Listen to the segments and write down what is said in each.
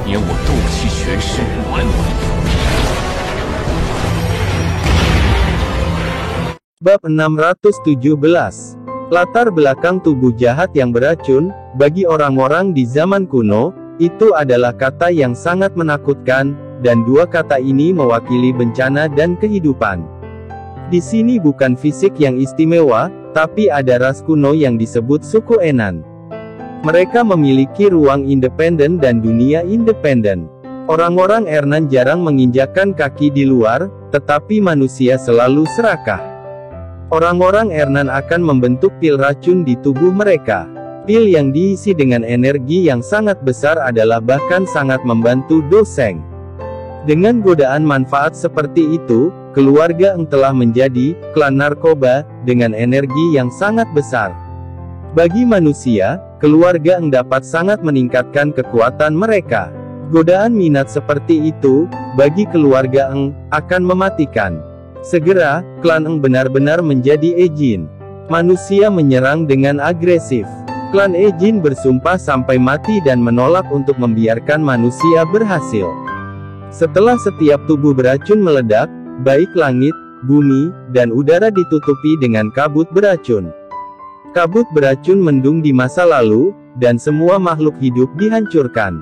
免我斗气玄师玩玩。Bab 617. Latar belakang tubuh jahat yang beracun. Bagi orang-orang di zaman kuno, itu adalah kata yang sangat menakutkan, dan dua kata ini mewakili bencana dan kehidupan. Di sini bukan fisik yang istimewa, tapi ada ras kuno yang disebut suku Enan. Mereka memiliki ruang independen dan dunia independen. Orang-orang Ernan jarang menginjakkan kaki di luar, tetapi manusia selalu serakah. Orang-orang Ernan akan membentuk pil racun di tubuh mereka. Pil yang diisi dengan energi yang sangat besar adalah bahkan sangat membantu Doseng. Dengan godaan manfaat seperti itu, keluarga Eng telah menjadi klan narkoba dengan energi yang sangat besar. Bagi manusia, keluarga Eng dapat sangat meningkatkan kekuatan mereka. Godaan minat seperti itu, bagi keluarga Eng, akan mematikan. Segera, klan Eng benar-benar menjadi Ejin. Manusia menyerang dengan agresif. Klan Ejin bersumpah sampai mati dan menolak untuk membiarkan manusia berhasil. Setelah setiap tubuh beracun meledak, baik langit, bumi, dan udara ditutupi dengan kabut beracun. Kabut beracun mendung di masa lalu, dan semua makhluk hidup dihancurkan.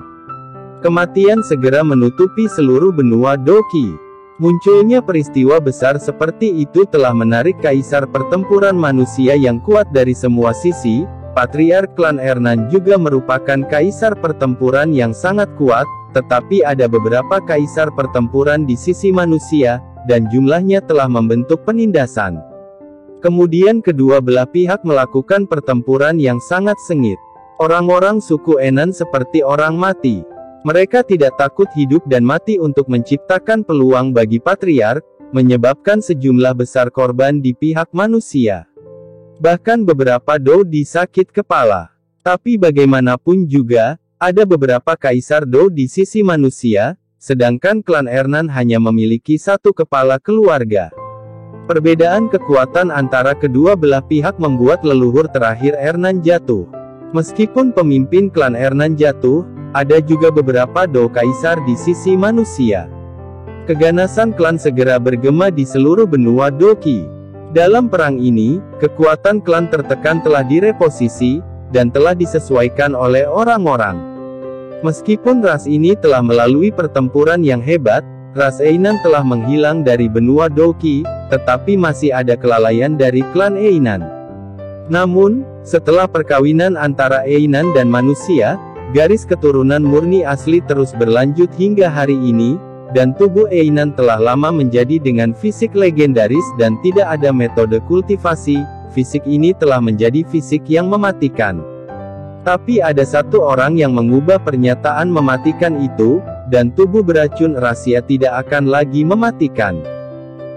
Kematian segera menutupi seluruh benua Doki. Munculnya peristiwa besar seperti itu telah menarik kaisar pertempuran manusia yang kuat dari semua sisi. Patriark klan Ernan juga merupakan kaisar pertempuran yang sangat kuat, tetapi ada beberapa kaisar pertempuran di sisi manusia, dan jumlahnya telah membentuk penindasan. Kemudian kedua belah pihak melakukan pertempuran yang sangat sengit. Orang-orang suku Enan seperti orang mati. Mereka tidak takut hidup dan mati untuk menciptakan peluang bagi patriark, menyebabkan sejumlah besar korban di pihak manusia. Bahkan beberapa Dou sakit kepala. Tapi bagaimanapun juga, ada beberapa kaisar Dou di sisi manusia, sedangkan klan Ernan hanya memiliki satu kepala keluarga. Perbedaan kekuatan antara kedua belah pihak membuat leluhur terakhir Ernan jatuh. Meskipun pemimpin klan Ernan jatuh, ada juga beberapa Dou kaisar di sisi manusia. Keganasan klan segera bergema di seluruh benua Doki. Dalam perang ini, kekuatan klan tertekan telah direposisi, dan telah disesuaikan oleh orang-orang. Meskipun ras ini telah melalui pertempuran yang hebat, ras Einan telah menghilang dari benua Doki, tetapi masih ada kelalaian dari klan Einan. Namun, setelah perkawinan antara Einan dan manusia, garis keturunan murni asli terus berlanjut hingga hari ini, dan tubuh Einan telah lama menjadi dengan fisik legendaris dan tidak ada metode kultivasi. Fisik ini telah menjadi fisik yang mematikan. Tapi ada satu orang yang mengubah pernyataan mematikan itu, dan tubuh beracun rahasia tidak akan lagi mematikan.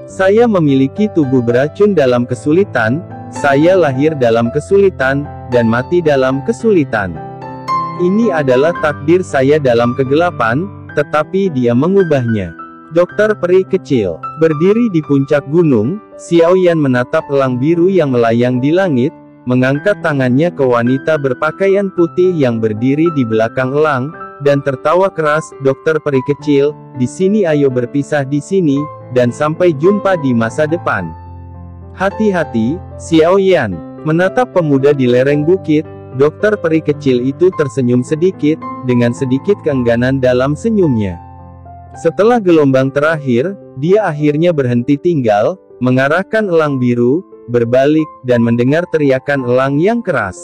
Saya memiliki tubuh beracun dalam kesulitan, saya lahir dalam kesulitan, dan mati dalam kesulitan. Ini adalah takdir saya dalam kegelapan, tetapi dia mengubahnya. Dokter peri kecil, berdiri di puncak gunung, Xiaoyan menatap elang biru yang melayang di langit, mengangkat tangannya ke wanita berpakaian putih yang berdiri di belakang elang, dan tertawa keras. Dokter peri kecil, di sini ayo berpisah di sini, dan sampai jumpa di masa depan. Hati-hati, Xiaoyan. Menatap pemuda di lereng bukit, dokter peri kecil itu tersenyum sedikit, dengan sedikit keengganan dalam senyumnya. Setelah gelombang terakhir, dia akhirnya berhenti tinggal, mengarahkan elang biru, berbalik, dan mendengar teriakan elang yang keras.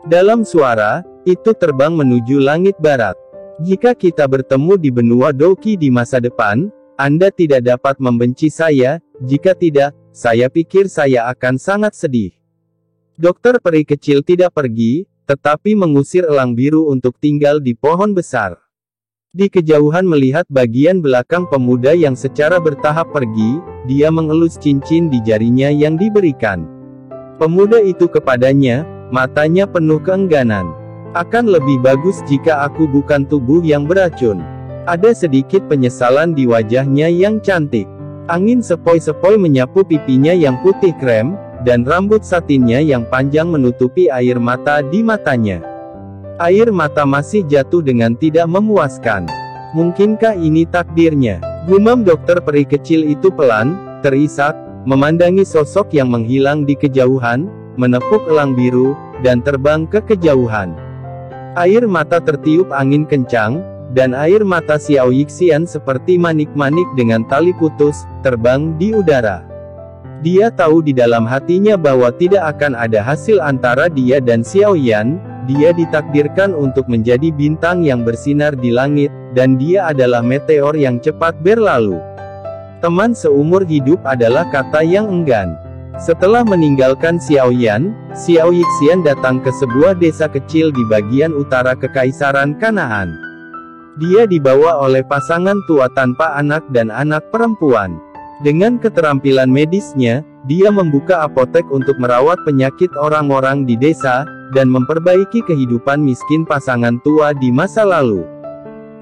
Dalam suara, itu terbang menuju langit barat. Jika kita bertemu di benua Doki di masa depan, Anda tidak dapat membenci saya, jika tidak, saya pikir saya akan sangat sedih. Dokter peri kecil tidak pergi, tetapi mengusir elang biru untuk tinggal di pohon besar. Di kejauhan melihat bagian belakang pemuda yang secara bertahap pergi, dia mengelus cincin di jarinya yang diberikan. Pemuda itu kepadanya, matanya penuh keengganan. Akan lebih bagus jika aku bukan tubuh yang beracun. Ada sedikit penyesalan di wajahnya yang cantik. Angin sepoi-sepoi menyapu pipinya yang putih krem, dan rambut satinnya yang panjang menutupi air mata di matanya. Air mata masih jatuh dengan tidak memuaskan. Mungkinkah ini takdirnya? Gumam dokter peri kecil itu pelan, terisak, memandangi sosok yang menghilang di kejauhan, menepuk elang biru, dan terbang ke kejauhan. Air mata tertiup angin kencang, dan air mata Xiao Yixian seperti manik-manik dengan tali putus, terbang di udara. Dia tahu di dalam hatinya bahwa tidak akan ada hasil antara dia dan Xiao Yan. Dia ditakdirkan untuk menjadi bintang yang bersinar di langit, dan dia adalah meteor yang cepat berlalu. Teman seumur hidup adalah kata yang enggan. Setelah meninggalkan Xiao Yan, Xiao Yixian datang ke sebuah desa kecil di bagian utara Kekaisaran Kanaan. Dia dibawa oleh pasangan tua tanpa anak dan anak perempuan. Dengan keterampilan medisnya, dia membuka apotek untuk merawat penyakit orang-orang di desa, dan memperbaiki kehidupan miskin pasangan tua di masa lalu.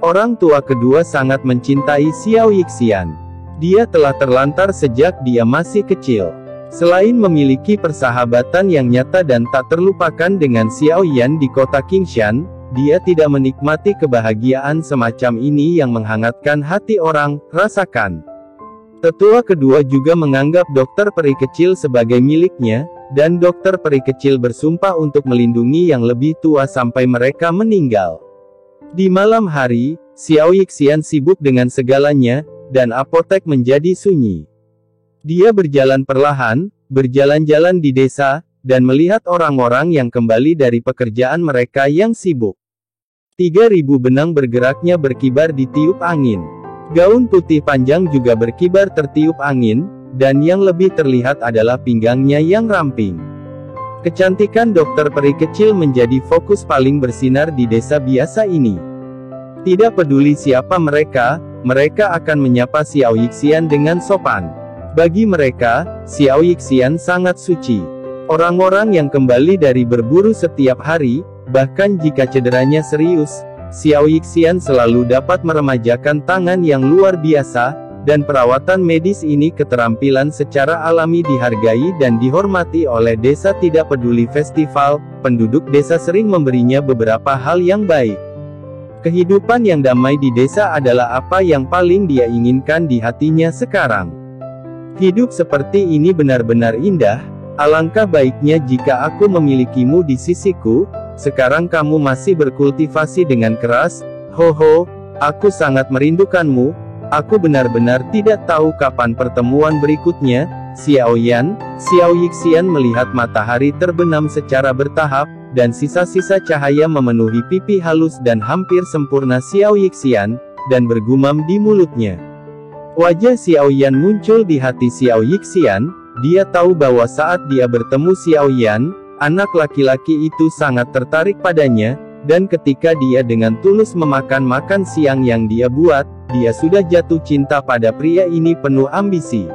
Orang tua kedua sangat mencintai Xiao Yixian. Dia telah terlantar sejak dia masih kecil. Selain memiliki persahabatan yang nyata dan tak terlupakan dengan Xiao Yan di kota Qingshan, dia tidak menikmati kebahagiaan semacam ini yang menghangatkan hati orang. Rasakan. Tetua kedua juga menganggap dokter peri kecil sebagai miliknya, dan dokter peri kecil bersumpah untuk melindungi yang lebih tua sampai mereka meninggal. Di malam hari, Xiao Yixian sibuk dengan segalanya, dan apotek menjadi sunyi. Dia berjalan perlahan, berjalan-jalan di desa, dan melihat orang-orang yang kembali dari pekerjaan mereka yang sibuk. 3.000 benang bergeraknya berkibar di tiup angin. Gaun putih panjang juga berkibar tertiup angin, dan yang lebih terlihat adalah pinggangnya yang ramping. Kecantikan dokter peri kecil menjadi fokus paling bersinar di desa biasa ini. Tidak peduli siapa mereka, mereka akan menyapa Xiao Yixian dengan sopan. Bagi mereka, Xiao Yixian sangat suci. Orang-orang yang kembali dari berburu setiap hari, bahkan jika cederanya serius, Xiao Yixian selalu dapat meremajakan tangan yang luar biasa, dan perawatan medis ini keterampilan secara alami dihargai dan dihormati oleh desa. Tidak peduli festival, penduduk desa sering memberinya beberapa hal yang baik. Kehidupan yang damai di desa adalah apa yang paling dia inginkan di hatinya sekarang. Hidup seperti ini benar-benar indah, alangkah baiknya jika aku memilikimu di sisiku. Sekarang kamu masih berkultivasi dengan keras, aku sangat merindukanmu, aku benar-benar tidak tahu kapan pertemuan berikutnya. Xiao Yixian melihat matahari terbenam secara bertahap, dan sisa-sisa cahaya memenuhi pipi halus dan hampir sempurna Xiao Yixian, dan bergumam di mulutnya. Wajah Xiao Yan muncul di hati Xiao Yixian. Dia tahu bahwa saat dia bertemu Xiao Yan, anak laki-laki itu sangat tertarik padanya, dan ketika dia dengan tulus memakan makan siang yang dia buat, dia sudah jatuh cinta pada pria ini penuh ambisi.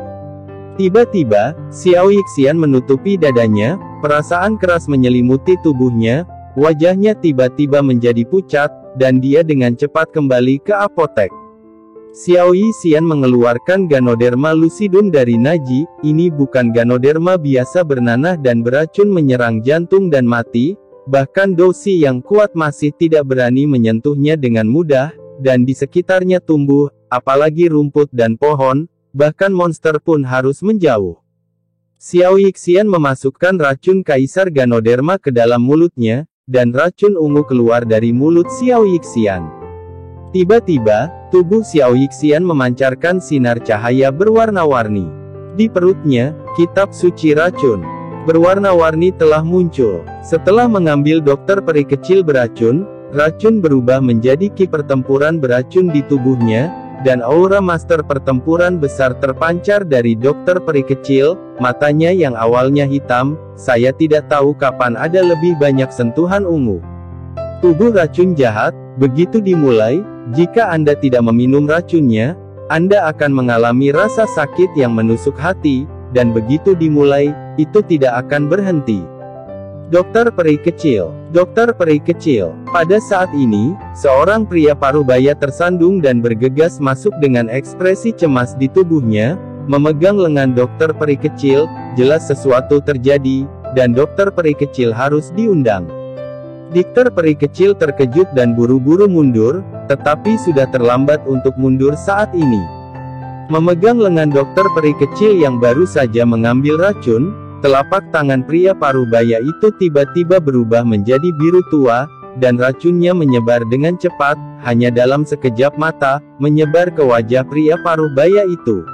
Tiba-tiba, Xiao Yixian menutupi dadanya, perasaan keras menyelimuti tubuhnya, wajahnya tiba-tiba menjadi pucat, dan dia dengan cepat kembali ke apotek. Xiao Yixian mengeluarkan Ganoderma lucidum dari Naji. Ini bukan Ganoderma biasa bernanah dan beracun menyerang jantung dan mati, bahkan Dousi yang kuat masih tidak berani menyentuhnya dengan mudah, dan di sekitarnya tumbuh, apalagi rumput dan pohon, bahkan monster pun harus menjauh. Xiao Yixian memasukkan racun Kaisar Ganoderma ke dalam mulutnya, dan racun ungu keluar dari mulut Xiao Yixian. Tiba-tiba, tubuh Xiao Yixian memancarkan sinar cahaya berwarna-warni. Di perutnya, kitab suci racun berwarna-warni telah muncul. Setelah mengambil dokter peri kecil beracun, racun berubah menjadi ki pertempuran beracun di tubuhnya, dan aura master pertempuran besar terpancar dari dokter peri kecil. Matanya yang awalnya hitam, saya tidak tahu kapan ada lebih banyak sentuhan ungu. Tubuh racun jahat, begitu dimulai, jika Anda tidak meminum racunnya, Anda akan mengalami rasa sakit yang menusuk hati, dan begitu dimulai, itu tidak akan berhenti. Dokter peri kecil. Dokter peri kecil. Pada saat ini, seorang pria parubaya tersandung dan bergegas masuk dengan ekspresi cemas di tubuhnya, memegang lengan dokter peri kecil. Jelas sesuatu terjadi, dan dokter peri kecil harus diundang. Dokter peri kecil terkejut dan buru-buru mundur, tetapi sudah terlambat untuk mundur saat ini. Memegang lengan dokter peri kecil yang baru saja mengambil racun, telapak tangan pria parubaya itu tiba-tiba berubah menjadi biru tua, dan racunnya menyebar dengan cepat, hanya dalam sekejap mata, menyebar ke wajah pria parubaya itu.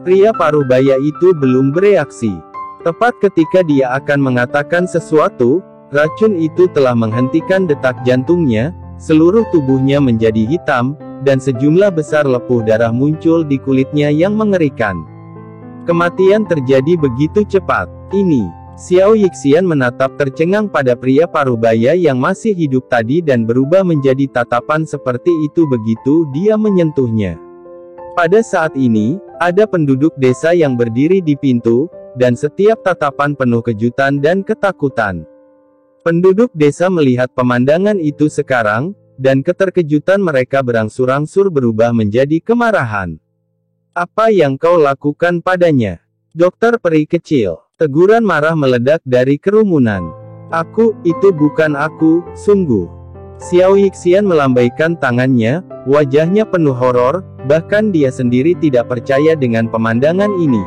Pria parubaya itu belum bereaksi. Tepat ketika dia akan mengatakan sesuatu, racun itu telah menghentikan detak jantungnya, seluruh tubuhnya menjadi hitam, dan sejumlah besar lepuh darah muncul di kulitnya yang mengerikan. Kematian terjadi begitu cepat. Ini, Xiao Yixian menatap tercengang pada pria parubaya yang masih hidup tadi dan berubah menjadi tatapan seperti itu begitu dia menyentuhnya. Pada saat ini, ada penduduk desa yang berdiri di pintu, dan setiap tatapan penuh kejutan dan ketakutan. Penduduk desa melihat pemandangan itu sekarang, dan keterkejutan mereka berangsur-angsur berubah menjadi kemarahan. "Apa yang kau lakukan padanya, dokter peri kecil?" Teguran marah meledak dari kerumunan. Itu bukan aku, sungguh." Xiao Yixian melambaikan tangannya, wajahnya penuh horor, bahkan dia sendiri tidak percaya dengan pemandangan ini.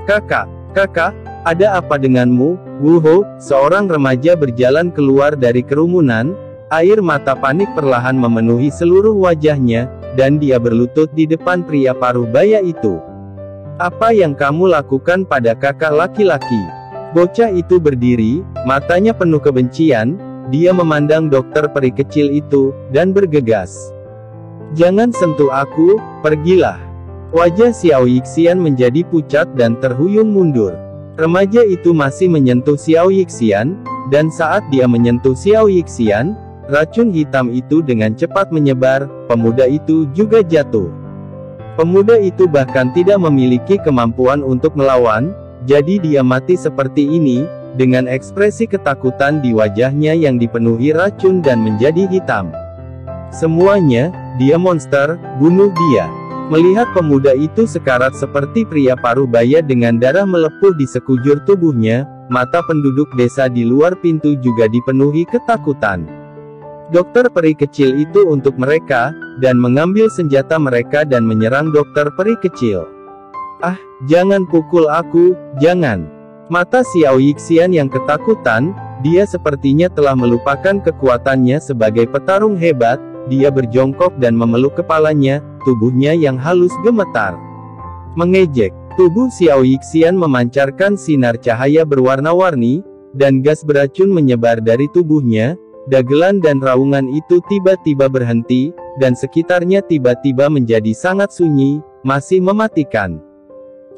Kakak, ada apa denganmu, Wu Hou?" Seorang remaja berjalan keluar dari kerumunan, air mata panik perlahan memenuhi seluruh wajahnya, dan dia berlutut di depan pria parubaya itu. "Apa yang kamu lakukan pada kakak laki-laki?" Bocah itu berdiri, matanya penuh kebencian, dia memandang dokter peri kecil itu, dan bergegas. "Jangan sentuh aku, pergilah." Wajah Xiao Yixian menjadi pucat dan terhuyung mundur. Remaja itu masih menyentuh Xiao Yixian, dan saat dia menyentuh Xiao Yixian, racun hitam itu dengan cepat menyebar, pemuda itu juga jatuh. Pemuda itu bahkan tidak memiliki kemampuan untuk melawan, jadi dia mati seperti ini, dengan ekspresi ketakutan di wajahnya yang dipenuhi racun dan menjadi hitam. "Semuanya, dia monster, bunuh dia." Melihat pemuda itu sekarat seperti pria parubaya dengan darah melepuh di sekujur tubuhnya, mata penduduk desa di luar pintu juga dipenuhi ketakutan. Dokter peri kecil itu untuk mereka, dan mengambil senjata mereka dan menyerang dokter peri kecil. "Ah, jangan pukul aku, jangan." Mata Xiao Yixian yang ketakutan, dia sepertinya telah melupakan kekuatannya sebagai petarung hebat, dia berjongkok dan memeluk kepalanya, tubuhnya yang halus gemetar. Mengejek, tubuh Xiao Yixian memancarkan sinar cahaya berwarna-warni, dan gas beracun menyebar dari tubuhnya. Dagelan dan raungan itu tiba-tiba berhenti, dan sekitarnya tiba-tiba menjadi sangat sunyi, masih mematikan.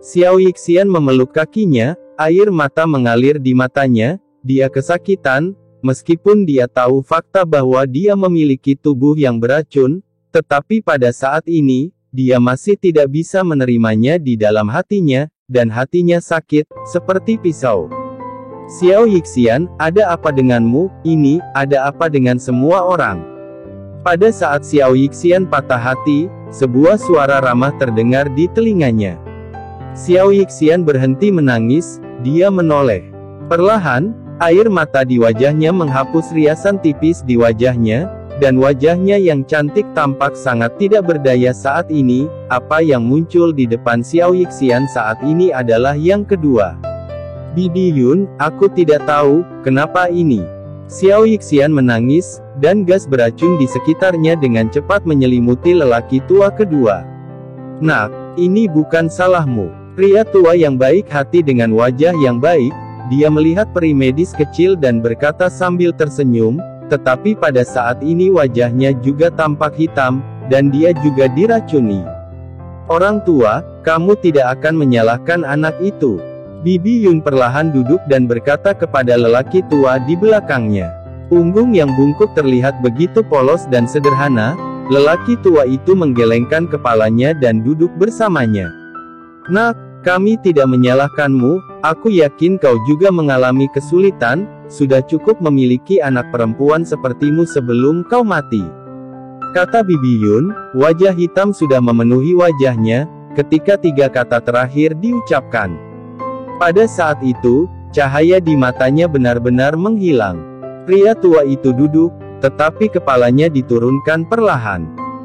Xiao Yixian memeluk kakinya, air mata mengalir di matanya, dia kesakitan, meskipun dia tahu fakta bahwa dia memiliki tubuh yang beracun, tetapi pada saat ini, dia masih tidak bisa menerimanya di dalam hatinya, dan hatinya sakit, seperti pisau. "Xiao Yixian, ada apa denganmu? Ini, ada apa dengan semua orang?" Pada saat Xiao Yixian patah hati, sebuah suara ramah terdengar di telinganya. Xiao Yixian berhenti menangis, dia menoleh. Perlahan, air mata di wajahnya menghapus riasan tipis di wajahnya, dan wajahnya yang cantik tampak sangat tidak berdaya saat ini. Apa yang muncul di depan Xiao Yixian saat ini adalah yang kedua. "Bibi Yun, aku tidak tahu, kenapa ini." Xiao Yixian menangis, dan gas beracun di sekitarnya dengan cepat menyelimuti lelaki tua kedua. "Nak, ini bukan salahmu." Pria tua yang baik hati dengan wajah yang baik, dia melihat peri medis kecil dan berkata sambil tersenyum, tetapi pada saat ini wajahnya juga tampak hitam, dan dia juga diracuni. "Orang tua, kamu tidak akan menyalahkan anak itu." Bibi Yun perlahan duduk dan berkata kepada lelaki tua di belakangnya. Punggung yang bungkuk terlihat begitu polos dan sederhana, lelaki tua itu menggelengkan kepalanya dan duduk bersamanya. "Nak, kami tidak menyalahkanmu, aku yakin kau juga mengalami kesulitan, sudah cukup memiliki anak perempuan sepertimu sebelum kau mati," kata Bibi Yun. Wajah hitam sudah memenuhi wajahnya, ketika tiga kata terakhir diucapkan. Pada saat itu, cahaya di matanya benar-benar menghilang. Pria tua itu duduk, tetapi kepalanya diturunkan perlahan.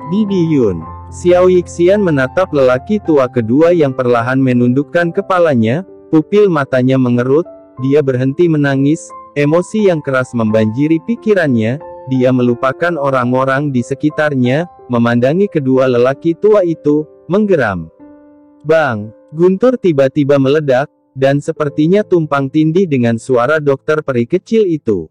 Diyun. Xiao Yixian menatap lelaki tua kedua yang perlahan menundukkan kepalanya, pupil matanya mengerut, dia berhenti menangis, emosi yang keras membanjiri pikirannya, dia melupakan orang-orang di sekitarnya, memandangi kedua lelaki tua itu, menggeram. Bang! Guntur tiba-tiba meledak, dan sepertinya tumpang tindih dengan suara dokter peri kecil itu.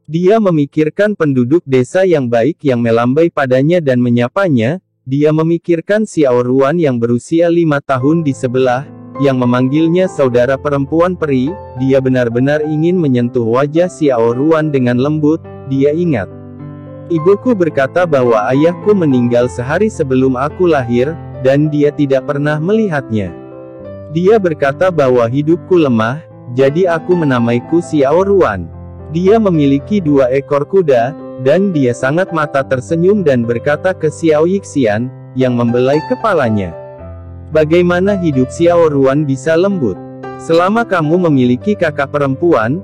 Dia memikirkan penduduk desa yang baik yang melambai padanya dan menyapanya, dia memikirkan Xiao Ruan yang berusia 5 tahun di sebelah, yang memanggilnya saudara perempuan peri, dia benar-benar ingin menyentuh wajah Xiao Ruan dengan lembut, dia ingat. Ibuku berkata bahwa ayahku meninggal sehari sebelum aku lahir, dan dia tidak pernah melihatnya. Dia berkata bahwa hidupku lemah, jadi aku menamaiku Xiao Ruan. Dia memiliki 2 ekor kuda, dan dia sangat mata tersenyum dan berkata ke Xiao Yixian, yang membelai kepalanya. Bagaimana hidup Xiao Ruan bisa lembut? Selama kamu memiliki kakak perempuan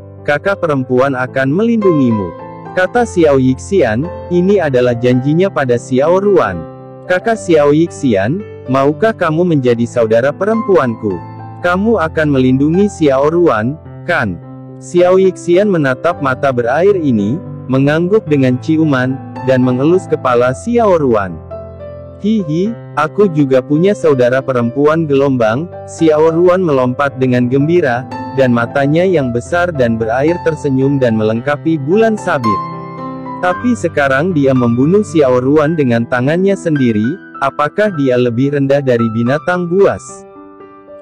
akan melindungimu. Kata Xiao Yixian, ini adalah janjinya pada Xiao Ruan. Kakak Xiao Yixian, maukah kamu menjadi saudara perempuanku? Kamu akan melindungi Xiao Ruan, kan? Xiao Yixian menatap mata berair ini, mengangguk dengan ciuman, dan mengelus kepala Xiao Ruan. Hihi, aku juga punya saudara perempuan gelombang, Xiao Ruan melompat dengan gembira, dan matanya yang besar dan berair tersenyum dan melengkapi bulan sabit. Tapi sekarang dia membunuh Xiao Ruan dengan tangannya sendiri, apakah dia lebih rendah dari binatang buas?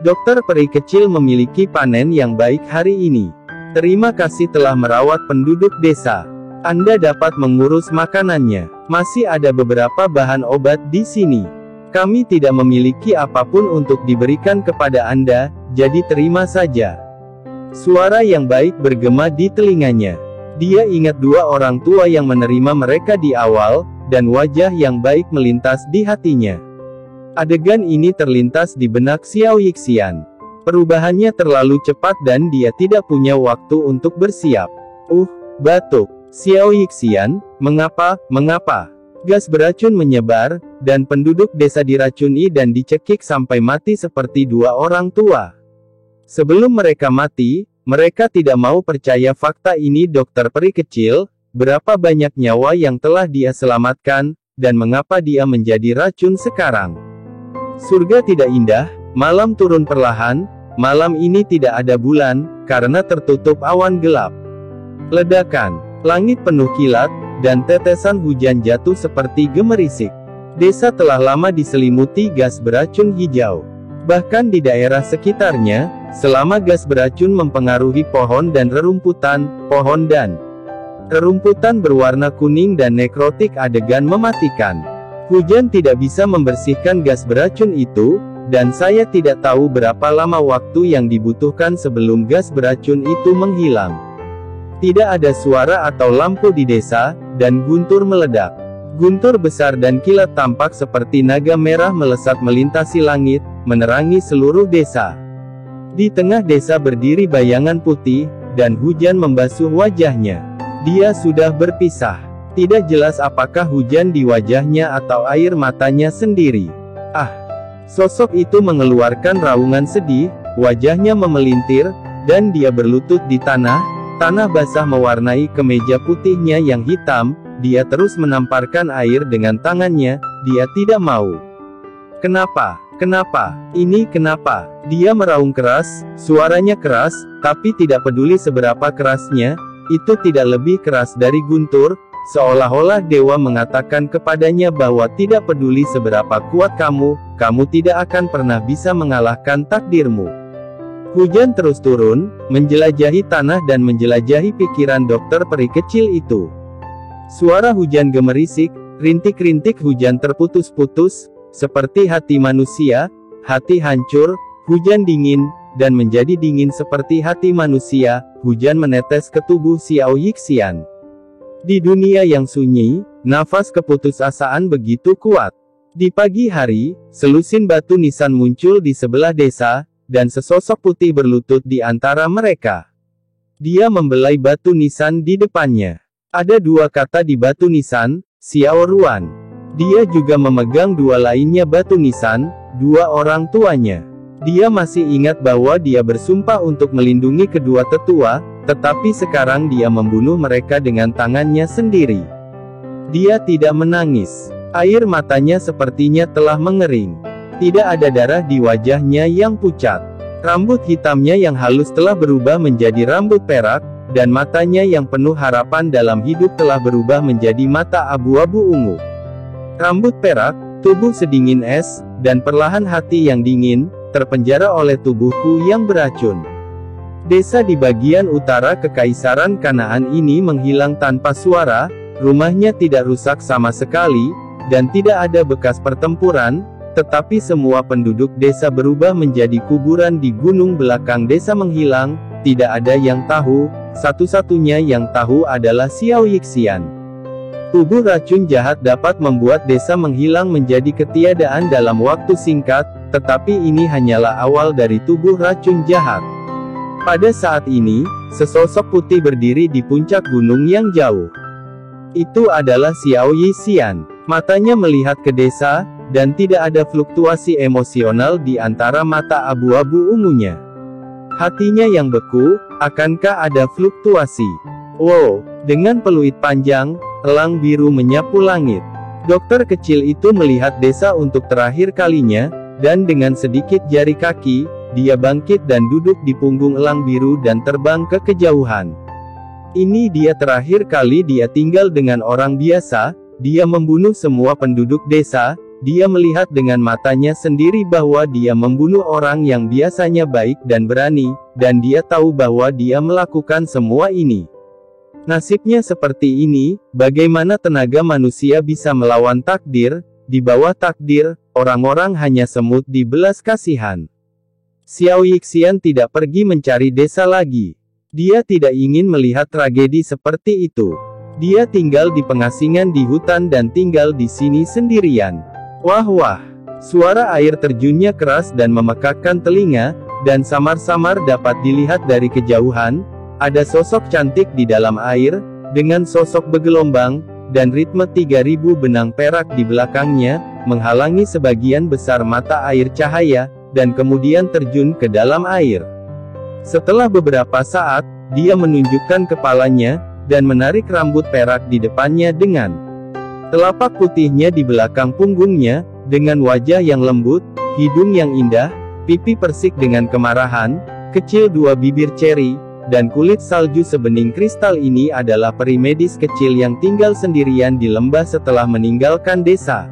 Dokter peri kecil memiliki panen yang baik hari ini. Terima kasih telah merawat penduduk desa. Anda dapat mengurus makanannya. Masih ada beberapa bahan obat di sini. Kami tidak memiliki apapun untuk diberikan kepada Anda, jadi terima saja. Suara yang baik bergema di telinganya. Dia ingat 2 orang tua yang menerima mereka di awal, dan wajah yang baik melintas di hatinya. Adegan ini terlintas di benak Xiao Yixian. Perubahannya terlalu cepat dan dia tidak punya waktu untuk bersiap. Batuk. Xiao Yixian, mengapa? Gas beracun menyebar, dan penduduk desa diracuni dan dicekik sampai mati seperti 2 orang tua. Sebelum mereka mati, mereka tidak mau percaya fakta ini. Dokter peri kecil, berapa banyak nyawa yang telah dia selamatkan, dan mengapa dia menjadi racun sekarang? Surga tidak indah, malam turun perlahan, malam ini tidak ada bulan, karena tertutup awan gelap. Ledakan. Langit penuh kilat, dan tetesan hujan jatuh seperti gemerisik. Desa telah lama diselimuti gas beracun hijau. Bahkan di daerah sekitarnya, selama gas beracun mempengaruhi pohon dan rerumputan berwarna kuning dan nekrotik, adegan mematikan. Hujan tidak bisa membersihkan gas beracun itu, dan saya tidak tahu berapa lama waktu yang dibutuhkan sebelum gas beracun itu menghilang. Tidak ada suara atau lampu di desa, dan guntur meledak. Guntur besar dan kilat tampak seperti naga merah melesat melintasi langit, menerangi seluruh desa. Di tengah desa berdiri bayangan putih, dan hujan membasuh wajahnya. Dia sudah berpisah. Tidak jelas apakah hujan di wajahnya atau air matanya sendiri. Sosok itu mengeluarkan raungan sedih, wajahnya memelintir, dan dia berlutut di tanah. Tanah basah mewarnai kemeja putihnya yang hitam, dia terus menamparkan air dengan tangannya, dia tidak mau. Kenapa? Ini kenapa? Dia meraung keras, suaranya keras, tapi tidak peduli seberapa kerasnya, itu tidak lebih keras dari guntur, seolah-olah dewa mengatakan kepadanya bahwa tidak peduli seberapa kuat kamu tidak akan pernah bisa mengalahkan takdirmu. Hujan terus turun, menjelajahi tanah dan menjelajahi pikiran dokter peri kecil itu. Suara hujan gemerisik, rintik-rintik hujan terputus-putus, seperti hati manusia, hati hancur, hujan dingin, dan menjadi dingin seperti hati manusia, hujan menetes ke tubuh Xiao Yixian. Di dunia yang sunyi, nafas keputusasaan begitu kuat. Di pagi hari, selusin batu nisan muncul di sebelah desa, dan sesosok putih berlutut di antara mereka. Dia membelai batu nisan di depannya. Ada 2 kata di batu nisan, Xiao Ruan. Dia juga memegang 2 lainnya batu nisan, 2 orang tuanya. Dia masih ingat bahwa dia bersumpah untuk melindungi kedua tetua, tetapi sekarang dia membunuh mereka dengan tangannya sendiri. Dia tidak menangis. Air matanya sepertinya telah mengering. Tidak ada darah di wajahnya yang pucat. Rambut hitamnya yang halus telah berubah menjadi rambut perak, dan matanya yang penuh harapan dalam hidup telah berubah menjadi mata abu-abu ungu. Rambut perak, tubuh sedingin es, dan perlahan hati yang dingin, terpenjara oleh tubuhku yang beracun. Desa di bagian utara Kekaisaran Kanaan ini menghilang tanpa suara, rumahnya tidak rusak sama sekali, dan tidak ada bekas pertempuran, tetapi semua penduduk desa berubah menjadi kuburan di gunung belakang desa menghilang, tidak ada yang tahu, satu-satunya yang tahu adalah Xiao Yixian. Tubuh racun jahat dapat membuat desa menghilang menjadi ketiadaan dalam waktu singkat, tetapi ini hanyalah awal dari tubuh racun jahat. Pada saat ini, sesosok putih berdiri di puncak gunung yang jauh. Itu adalah Xiao Yixian. Matanya melihat ke desa, dan tidak ada fluktuasi emosional di antara mata abu-abu ungunya. Hatinya yang beku, akankah ada fluktuasi? Wow, dengan peluit panjang, elang biru menyapu langit. Dokter kecil itu melihat desa untuk terakhir kalinya, dan dengan sedikit jari kaki, dia bangkit dan duduk di punggung elang biru dan terbang ke kejauhan. Ini dia terakhir kali dia tinggal dengan orang biasa, dia membunuh semua penduduk desa. Dia melihat dengan matanya sendiri bahwa dia membunuh orang yang biasanya baik dan berani, dan dia tahu bahwa dia melakukan semua ini. Nasibnya seperti ini, bagaimana tenaga manusia bisa melawan takdir? Di bawah takdir, orang-orang hanya semut di belas kasihan. Xiao Yixian tidak pergi mencari desa lagi. Dia tidak ingin melihat tragedi seperti itu. Dia tinggal di pengasingan di hutan dan tinggal di sini sendirian. Wah, suara air terjunnya keras dan memekakkan telinga, dan samar-samar dapat dilihat dari kejauhan, ada sosok cantik di dalam air, dengan sosok bergelombang, dan ritme 3000 benang perak di belakangnya, menghalangi sebagian besar mata air cahaya, dan kemudian terjun ke dalam air. Setelah beberapa saat, dia menunjukkan kepalanya, dan menarik rambut perak di depannya dengan telapak putihnya di belakang punggungnya, dengan wajah yang lembut, hidung yang indah, pipi persik dengan kemarahan, kecil 2 bibir ceri, dan kulit salju sebening kristal. Ini adalah peri medis kecil yang tinggal sendirian di lembah setelah meninggalkan desa.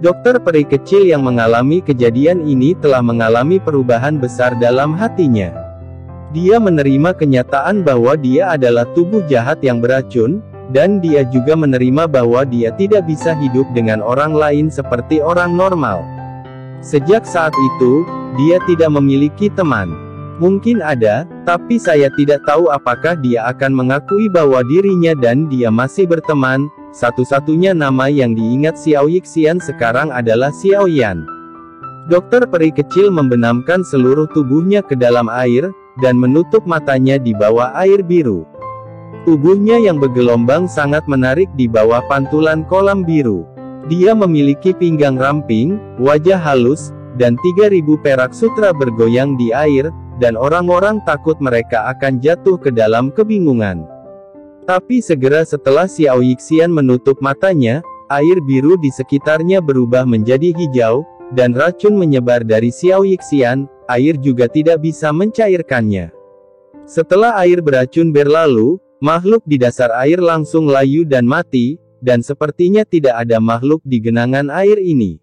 Dokter peri kecil yang mengalami kejadian ini telah mengalami perubahan besar dalam hatinya. Dia menerima kenyataan bahwa dia adalah tubuh jahat yang beracun, dan dia juga menerima bahwa dia tidak bisa hidup dengan orang lain seperti orang normal. Sejak saat itu, dia tidak memiliki teman. Mungkin ada, tapi saya tidak tahu apakah dia akan mengakui bahwa dirinya dan dia masih berteman. Satu-satunya nama yang diingat Xiao Yixian sekarang adalah Xiao Yan. Dokter peri kecil membenamkan seluruh tubuhnya ke dalam air, dan menutup matanya di bawah air biru. Tubuhnya yang bergelombang sangat menarik di bawah pantulan kolam biru. Dia memiliki pinggang ramping, wajah halus, dan 3000 perak sutra bergoyang di air, dan orang-orang takut mereka akan jatuh ke dalam kebingungan. Tapi segera setelah Xiao Yixian menutup matanya, air biru di sekitarnya berubah menjadi hijau, dan racun menyebar dari Xiao Yixian, air juga tidak bisa mencairkannya. Setelah air beracun berlalu, makhluk di dasar air langsung layu dan mati, dan sepertinya tidak ada makhluk di genangan air ini.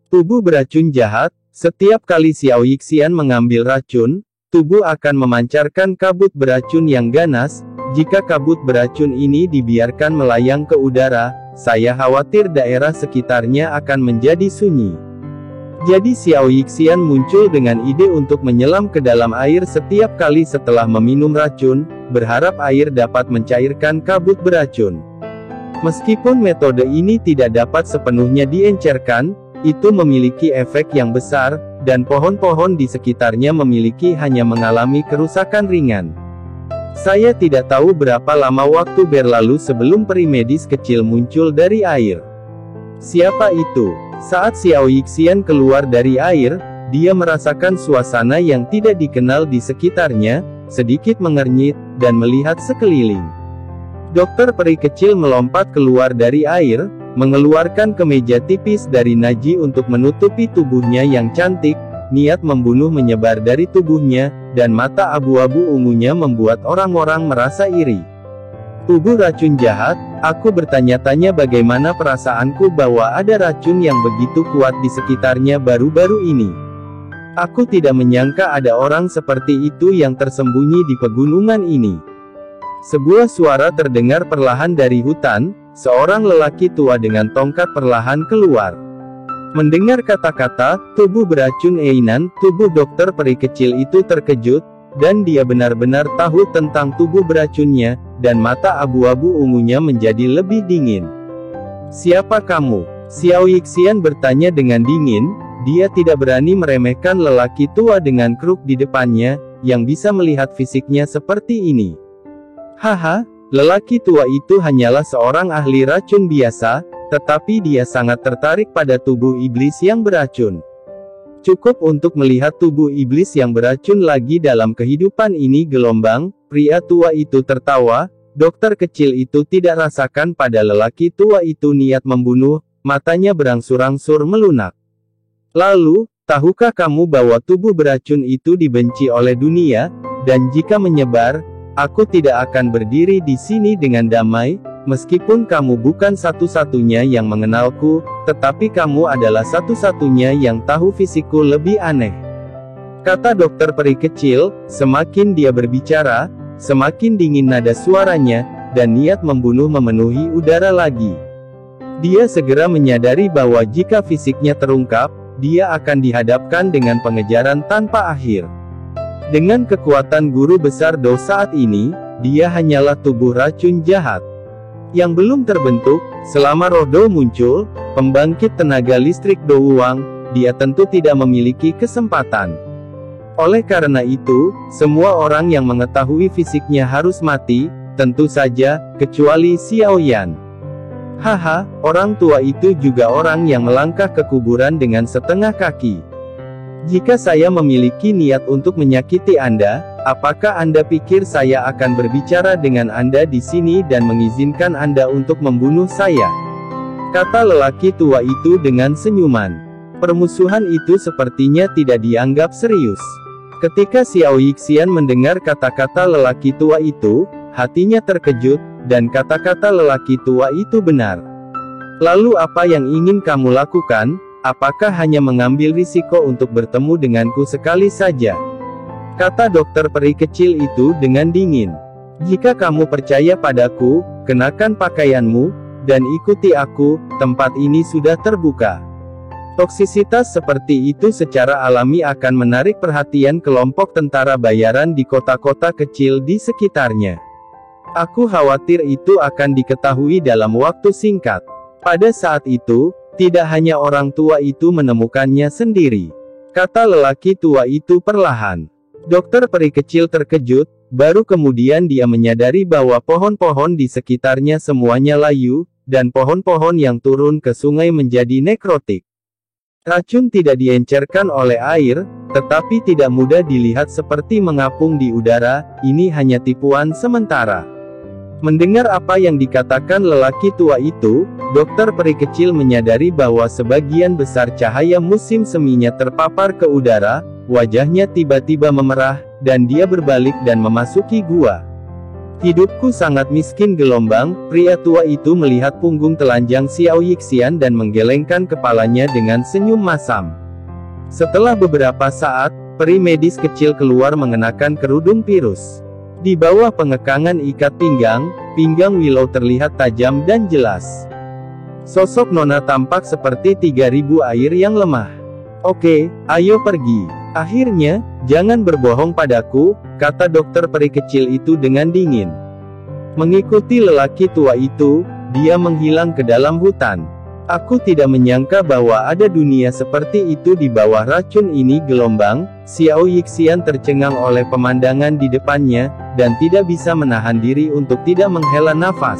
Tubuh beracun jahat, setiap kali Xiao Yixian mengambil racun, tubuh akan memancarkan kabut beracun yang ganas. Jika kabut beracun ini dibiarkan melayang ke udara, saya khawatir daerah sekitarnya akan menjadi sunyi. Jadi Xiao Yixian muncul dengan ide untuk menyelam ke dalam air setiap kali setelah meminum racun, berharap air dapat mencairkan kabut beracun. Meskipun metode ini tidak dapat sepenuhnya diencerkan, itu memiliki efek yang besar, dan pohon-pohon di sekitarnya hanya mengalami kerusakan ringan. Saya tidak tahu berapa lama waktu berlalu sebelum peri medis kecil muncul dari air. Siapa itu? Saat Xiao Yixian keluar dari air, dia merasakan suasana yang tidak dikenal di sekitarnya, sedikit mengernyit, dan melihat sekeliling. Dokter peri kecil melompat keluar dari air, mengeluarkan kemeja tipis dari Naji untuk menutupi tubuhnya yang cantik. Niat membunuh menyebar dari tubuhnya, dan mata abu-abu ungunya membuat orang-orang merasa iri. Tubuh racun jahat, aku bertanya-tanya bagaimana perasaanku bahwa ada racun yang begitu kuat di sekitarnya baru-baru ini. Aku tidak menyangka ada orang seperti itu yang tersembunyi di pegunungan ini. Sebuah suara terdengar perlahan dari hutan, seorang lelaki tua dengan tongkat perlahan keluar. Mendengar kata-kata, tubuh beracun Einan, tubuh dokter peri kecil itu terkejut, dan dia benar-benar tahu tentang tubuh beracunnya, dan mata abu-abu ungunya menjadi lebih dingin. Siapa kamu? Xiao Yixian bertanya dengan dingin, dia tidak berani meremehkan lelaki tua dengan kruk di depannya, yang bisa melihat fisiknya seperti ini. Haha, lelaki tua itu hanyalah seorang ahli racun biasa, tetapi dia sangat tertarik pada tubuh iblis yang beracun. Cukup untuk melihat tubuh iblis yang beracun lagi dalam kehidupan ini gelombang. Pria tua itu tertawa, dokter kecil itu tidak rasakan pada lelaki tua itu niat membunuh, matanya berangsur-angsur melunak. Lalu, tahukah kamu bahwa tubuh beracun itu dibenci oleh dunia, dan jika menyebar, aku tidak akan berdiri di sini dengan damai. Meskipun kamu bukan satu-satunya yang mengenalku, tetapi kamu adalah satu-satunya yang tahu fisikku lebih aneh. Kata dokter peri kecil, semakin dia berbicara, semakin dingin nada suaranya, dan niat membunuh memenuhi udara lagi. Dia segera menyadari bahwa jika fisiknya terungkap, dia akan dihadapkan dengan pengejaran tanpa akhir. Dengan kekuatan guru besar Do saat ini, dia hanyalah tubuh racun jahat yang belum terbentuk. Selama roh Do muncul, pembangkit tenaga listrik Do Wuang, dia tentu tidak memiliki kesempatan. Oleh karena itu, semua orang yang mengetahui fisiknya harus mati, tentu saja, kecuali Xiao Yan. Haha, orang tua itu juga orang yang melangkah ke kuburan dengan setengah kaki. Jika saya memiliki niat untuk menyakiti Anda, apakah Anda pikir saya akan berbicara dengan Anda di sini dan mengizinkan Anda untuk membunuh saya? Kata lelaki tua itu dengan senyuman. Permusuhan itu sepertinya tidak dianggap serius. Ketika Xiao Yixian mendengar kata-kata lelaki tua itu, hatinya terkejut, dan kata-kata lelaki tua itu benar. Lalu apa yang ingin kamu lakukan? Apakah hanya mengambil risiko untuk bertemu denganku sekali saja? Kata dokter peri kecil itu dengan dingin. Jika kamu percaya padaku, kenakan pakaianmu, dan ikuti aku, tempat ini sudah terbuka. Toksisitas seperti itu secara alami akan menarik perhatian kelompok tentara bayaran di kota-kota kecil di sekitarnya. Aku khawatir itu akan diketahui dalam waktu singkat. Pada saat itu, tidak hanya orang tua itu menemukannya sendiri. Kata lelaki tua itu perlahan. Dokter peri kecil terkejut, baru kemudian dia menyadari bahwa pohon-pohon di sekitarnya semuanya layu, dan pohon-pohon yang turun ke sungai menjadi nekrotik. Racun tidak diencerkan oleh air, tetapi tidak mudah dilihat seperti mengapung di udara, ini hanya tipuan sementara. Mendengar apa yang dikatakan lelaki tua itu, dokter peri kecil menyadari bahwa sebagian besar cahaya musim seminya terpapar ke udara, wajahnya tiba-tiba memerah, dan dia berbalik dan memasuki gua. Hidupku sangat miskin gelombang, pria tua itu melihat punggung telanjang Xiao Yixian dan menggelengkan kepalanya dengan senyum masam. Setelah beberapa saat, peri medis kecil keluar mengenakan kerudung virus. Di bawah pengekangan ikat pinggang Willow terlihat tajam dan jelas. Sosok Nona tampak seperti 3000 air yang lemah. Oke, ayo pergi. Akhirnya, jangan berbohong padaku, kata dokter peri kecil itu dengan dingin. Mengikuti lelaki tua itu, dia menghilang ke dalam hutan. Aku tidak menyangka bahwa ada dunia seperti itu di bawah racun ini. Gelombang. Xiao Yixian tercengang oleh pemandangan di depannya, dan tidak bisa menahan diri untuk tidak menghela nafas.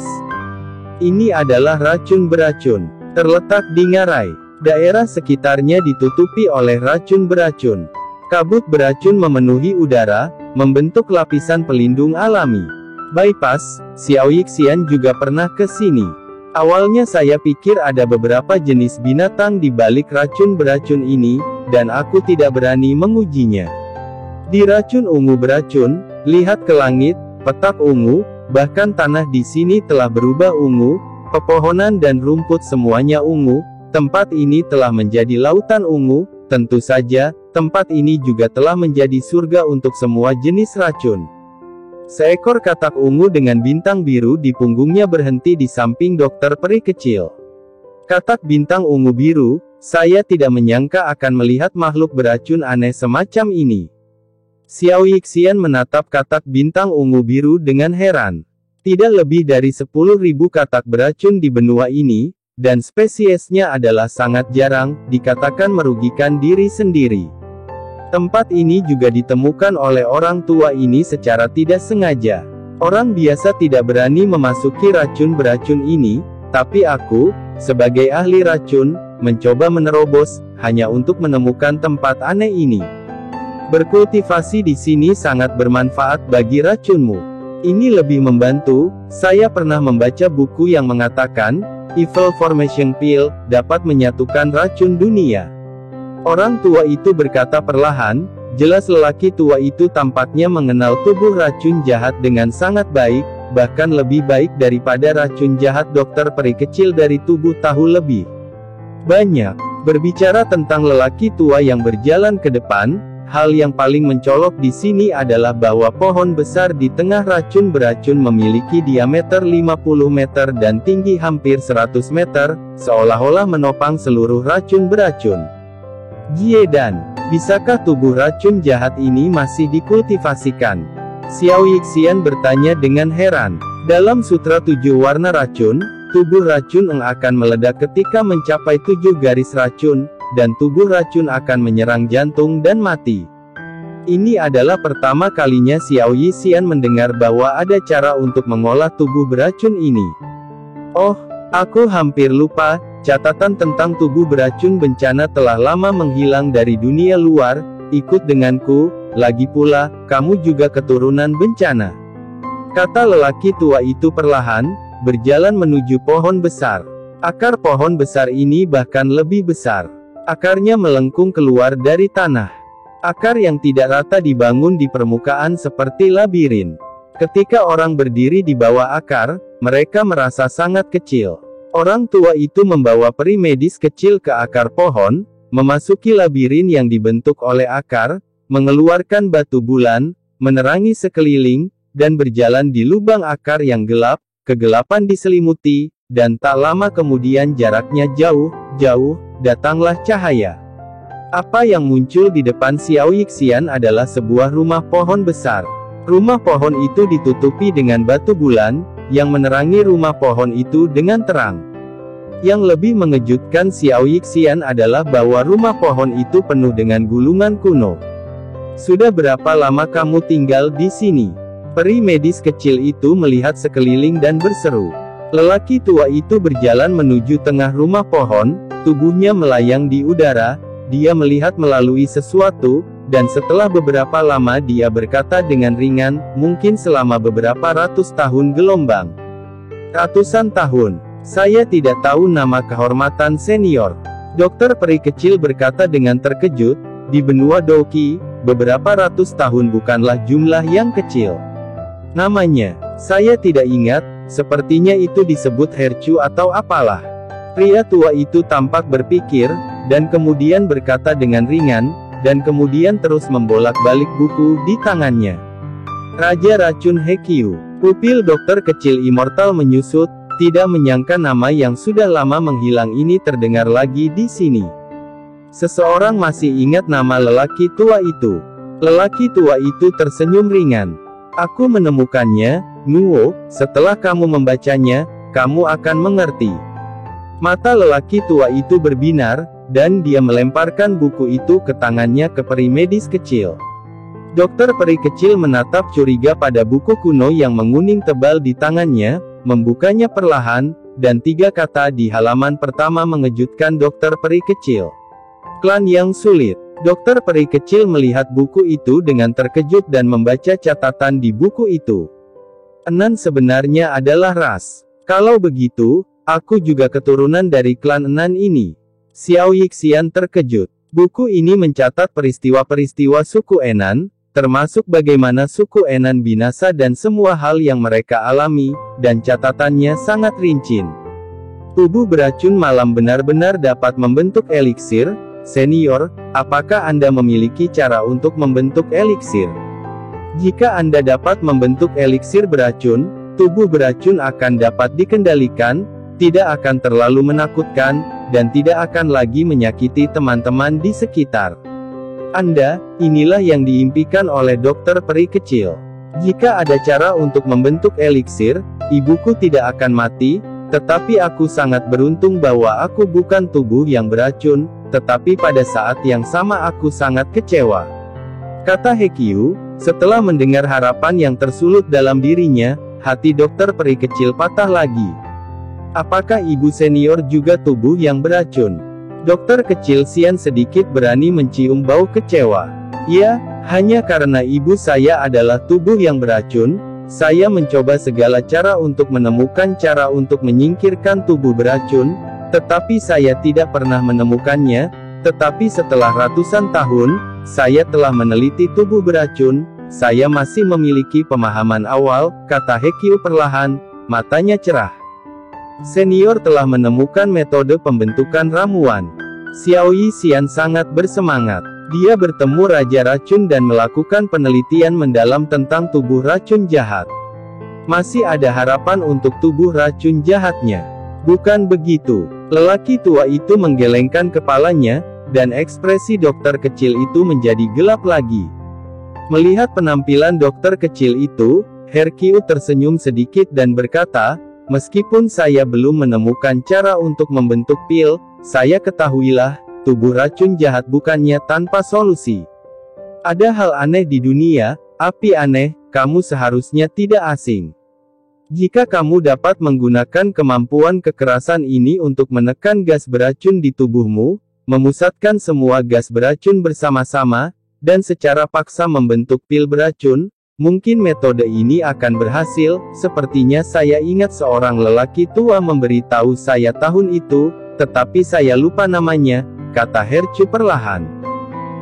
Ini adalah racun beracun. Terletak di ngarai. Daerah sekitarnya ditutupi oleh racun beracun. Kabut beracun memenuhi udara, membentuk lapisan pelindung alami. Bypass. Xiao Yixian juga pernah ke sini. Awalnya saya pikir ada beberapa jenis binatang di balik racun beracun ini, dan aku tidak berani mengujinya. Di racun ungu beracun, lihat ke langit, petak ungu, bahkan tanah di sini telah berubah ungu, pepohonan dan rumput semuanya ungu, tempat ini telah menjadi lautan ungu, tentu saja, tempat ini juga telah menjadi surga untuk semua jenis racun. Seekor katak ungu dengan bintang biru di punggungnya berhenti di samping dokter peri kecil. Katak bintang ungu biru, saya tidak menyangka akan melihat makhluk beracun aneh semacam ini. Xiao Yixian menatap katak bintang ungu biru dengan heran. Tidak lebih dari 10.000 katak beracun di benua ini, dan spesiesnya adalah sangat jarang, dikatakan merugikan diri sendiri. Tempat ini juga ditemukan oleh orang tua ini secara tidak sengaja. Orang biasa tidak berani memasuki racun beracun ini, tapi aku, sebagai ahli racun, mencoba menerobos, hanya untuk menemukan tempat aneh ini. Berkultivasi di sini sangat bermanfaat bagi racunmu. Ini lebih membantu. Saya pernah membaca buku yang mengatakan, Evil Formation Pill, dapat menyatukan racun dunia. Orang tua itu berkata perlahan, jelas lelaki tua itu tampaknya mengenal tubuh racun jahat dengan sangat baik, bahkan lebih baik daripada racun jahat dokter peri kecil dari tubuh tahu lebih banyak. Berbicara tentang lelaki tua yang berjalan ke depan, hal yang paling mencolok di sini adalah bahwa pohon besar di tengah racun beracun memiliki diameter 50 meter dan tinggi hampir 100 meter, seolah-olah menopang seluruh racun beracun. Jiedan, bisakah tubuh racun jahat ini masih dikultivasikan? Xiao Yixian bertanya dengan heran. Dalam sutra 7 warna racun, tubuh racun akan meledak ketika mencapai 7 garis racun, dan tubuh racun akan menyerang jantung dan mati. Ini adalah pertama kalinya Xiao Yixian mendengar bahwa ada cara untuk mengolah tubuh beracun ini. Oh, aku hampir lupa. Catatan tentang tubuh beracun bencana telah lama menghilang dari dunia luar. Ikut denganku, lagi pula, kamu juga keturunan bencana. Kata lelaki tua itu perlahan, berjalan menuju pohon besar. Akar pohon besar ini bahkan lebih besar. Akarnya melengkung keluar dari tanah. Akar yang tidak rata dibangun di permukaan seperti labirin. Ketika orang berdiri di bawah akar, mereka merasa sangat kecil. Orang tua itu membawa peri medis kecil ke akar pohon, memasuki labirin yang dibentuk oleh akar, mengeluarkan batu bulan, menerangi sekeliling, dan berjalan di lubang akar yang gelap. Kegelapan diselimuti, dan tak lama kemudian jaraknya jauh, datanglah cahaya. Apa yang muncul di depan Xiao Yixian adalah sebuah rumah pohon besar. Rumah pohon itu ditutupi dengan batu bulan, yang menerangi rumah pohon itu dengan terang. Yang lebih mengejutkan Xiao Yixian adalah bahwa rumah pohon itu penuh dengan gulungan kuno. Sudah berapa lama kamu tinggal di sini? Peri medis kecil itu melihat sekeliling dan berseru. Lelaki tua itu berjalan menuju tengah rumah pohon, tubuhnya melayang di udara, dia melihat melalui sesuatu, dan setelah beberapa lama dia berkata dengan ringan, mungkin selama beberapa ratus tahun gelombang. Ratusan tahun. Saya tidak tahu nama kehormatan senior. Dokter peri kecil berkata dengan terkejut, di benua Doki, beberapa ratus tahun bukanlah jumlah yang kecil. Namanya, saya tidak ingat, sepertinya itu disebut Hercu atau apalah. Pria tua itu tampak berpikir, dan kemudian berkata dengan ringan, dan kemudian terus membolak-balik buku di tangannya. Raja Racun Hekyu. Pupil dokter kecil immortal menyusut, tidak menyangka nama yang sudah lama menghilang ini terdengar lagi di sini. Seseorang masih ingat nama lelaki tua itu. Lelaki tua itu tersenyum ringan. Aku menemukannya, Nuo, setelah kamu membacanya, kamu akan mengerti. Mata lelaki tua itu berbinar, dan dia melemparkan buku itu ke tangannya ke peri medis kecil. Dokter peri kecil menatap curiga pada buku kuno yang menguning tebal di tangannya, membukanya perlahan, dan 3 kata di halaman pertama mengejutkan dokter peri kecil. Klan yang sulit. Dokter peri kecil melihat buku itu dengan terkejut dan membaca catatan di buku itu. Enan sebenarnya adalah ras. Kalau begitu, aku juga keturunan dari klan Enan ini. Xiao Yixian terkejut. Buku ini mencatat peristiwa-peristiwa suku Enan, termasuk bagaimana suku Enan binasa dan semua hal yang mereka alami, dan catatannya sangat rinci. Tubuh beracun malam benar-benar dapat membentuk eliksir. Senior, apakah Anda memiliki cara untuk membentuk eliksir? Jika Anda dapat membentuk eliksir beracun, tubuh beracun akan dapat dikendalikan, tidak akan terlalu menakutkan, dan tidak akan lagi menyakiti teman-teman di sekitar Anda. Inilah yang diimpikan oleh dokter peri kecil. Jika ada cara untuk membentuk eliksir, ibuku tidak akan mati, tetapi aku sangat beruntung bahwa aku bukan tubuh yang beracun, tetapi pada saat yang sama aku sangat kecewa, kata Hekyu. Setelah mendengar harapan yang tersulut dalam dirinya, hati dokter peri kecil patah lagi. Apakah ibu senior juga tubuh yang beracun? Dokter kecil Xian sedikit berani mencium bau kecewa. Ya, hanya karena ibu saya adalah tubuh yang beracun, saya mencoba segala cara untuk menemukan cara untuk menyingkirkan tubuh beracun, tetapi saya tidak pernah menemukannya. Tetapi setelah ratusan tahun, saya telah meneliti tubuh beracun, saya masih memiliki pemahaman awal, kata Hekyu perlahan, matanya cerah. Senior telah menemukan metode pembentukan ramuan. Xiao Yixian sangat bersemangat. Dia bertemu Raja Racun dan melakukan penelitian mendalam tentang tubuh racun jahat. Masih ada harapan untuk tubuh racun jahatnya. Bukan begitu. Lelaki tua itu menggelengkan kepalanya, dan ekspresi dokter kecil itu menjadi gelap lagi. Melihat penampilan dokter kecil itu, Hekyu tersenyum sedikit dan berkata, meskipun saya belum menemukan cara untuk membentuk pil, saya ketahuilah, tubuh racun jahat bukannya tanpa solusi. Ada hal aneh di dunia, api aneh, kamu seharusnya tidak asing. Jika kamu dapat menggunakan kemampuan kekerasan ini untuk menekan gas beracun di tubuhmu, memusatkan semua gas beracun bersama-sama, dan secara paksa membentuk pil beracun, mungkin metode ini akan berhasil. Sepertinya saya ingat seorang lelaki tua memberitahu saya tahun itu, tetapi saya lupa namanya, kata Hekyu perlahan.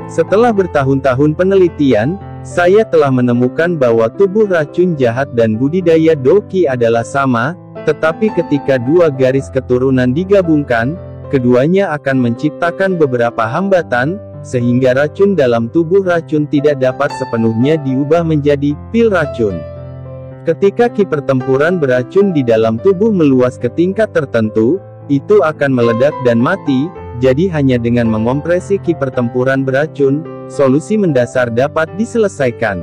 Setelah bertahun-tahun penelitian, saya telah menemukan bahwa tubuh racun jahat dan budidaya Doki adalah sama, tetapi ketika 2 garis keturunan digabungkan, keduanya akan menciptakan beberapa hambatan, sehingga racun dalam tubuh racun tidak dapat sepenuhnya diubah menjadi pil racun. Ketika ki pertempuran beracun di dalam tubuh meluas ke tingkat tertentu, itu akan meledak dan mati. Jadi hanya dengan mengompresi ki pertempuran beracun, solusi mendasar dapat diselesaikan.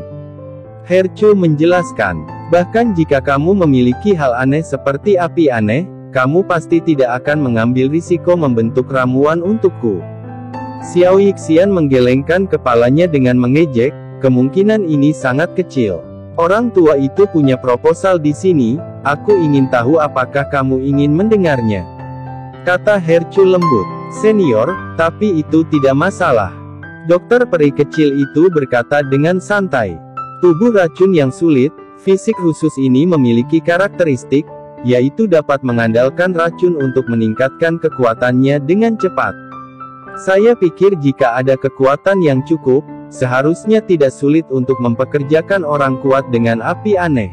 Hekyu menjelaskan, bahkan jika kamu memiliki hal aneh seperti api aneh, kamu pasti tidak akan mengambil risiko membentuk ramuan untukku. Xiao Yixian menggelengkan kepalanya dengan mengejek, kemungkinan ini sangat kecil. Orang tua itu punya proposal di sini, aku ingin tahu apakah kamu ingin mendengarnya, kata Hekyu lembut. Senior, tapi itu tidak masalah. Dokter peri kecil itu berkata dengan santai. Tubuh racun yang sulit, fisik khusus ini memiliki karakteristik, yaitu dapat mengandalkan racun untuk meningkatkan kekuatannya dengan cepat. Saya pikir jika ada kekuatan yang cukup, seharusnya tidak sulit untuk mempekerjakan orang kuat dengan api aneh.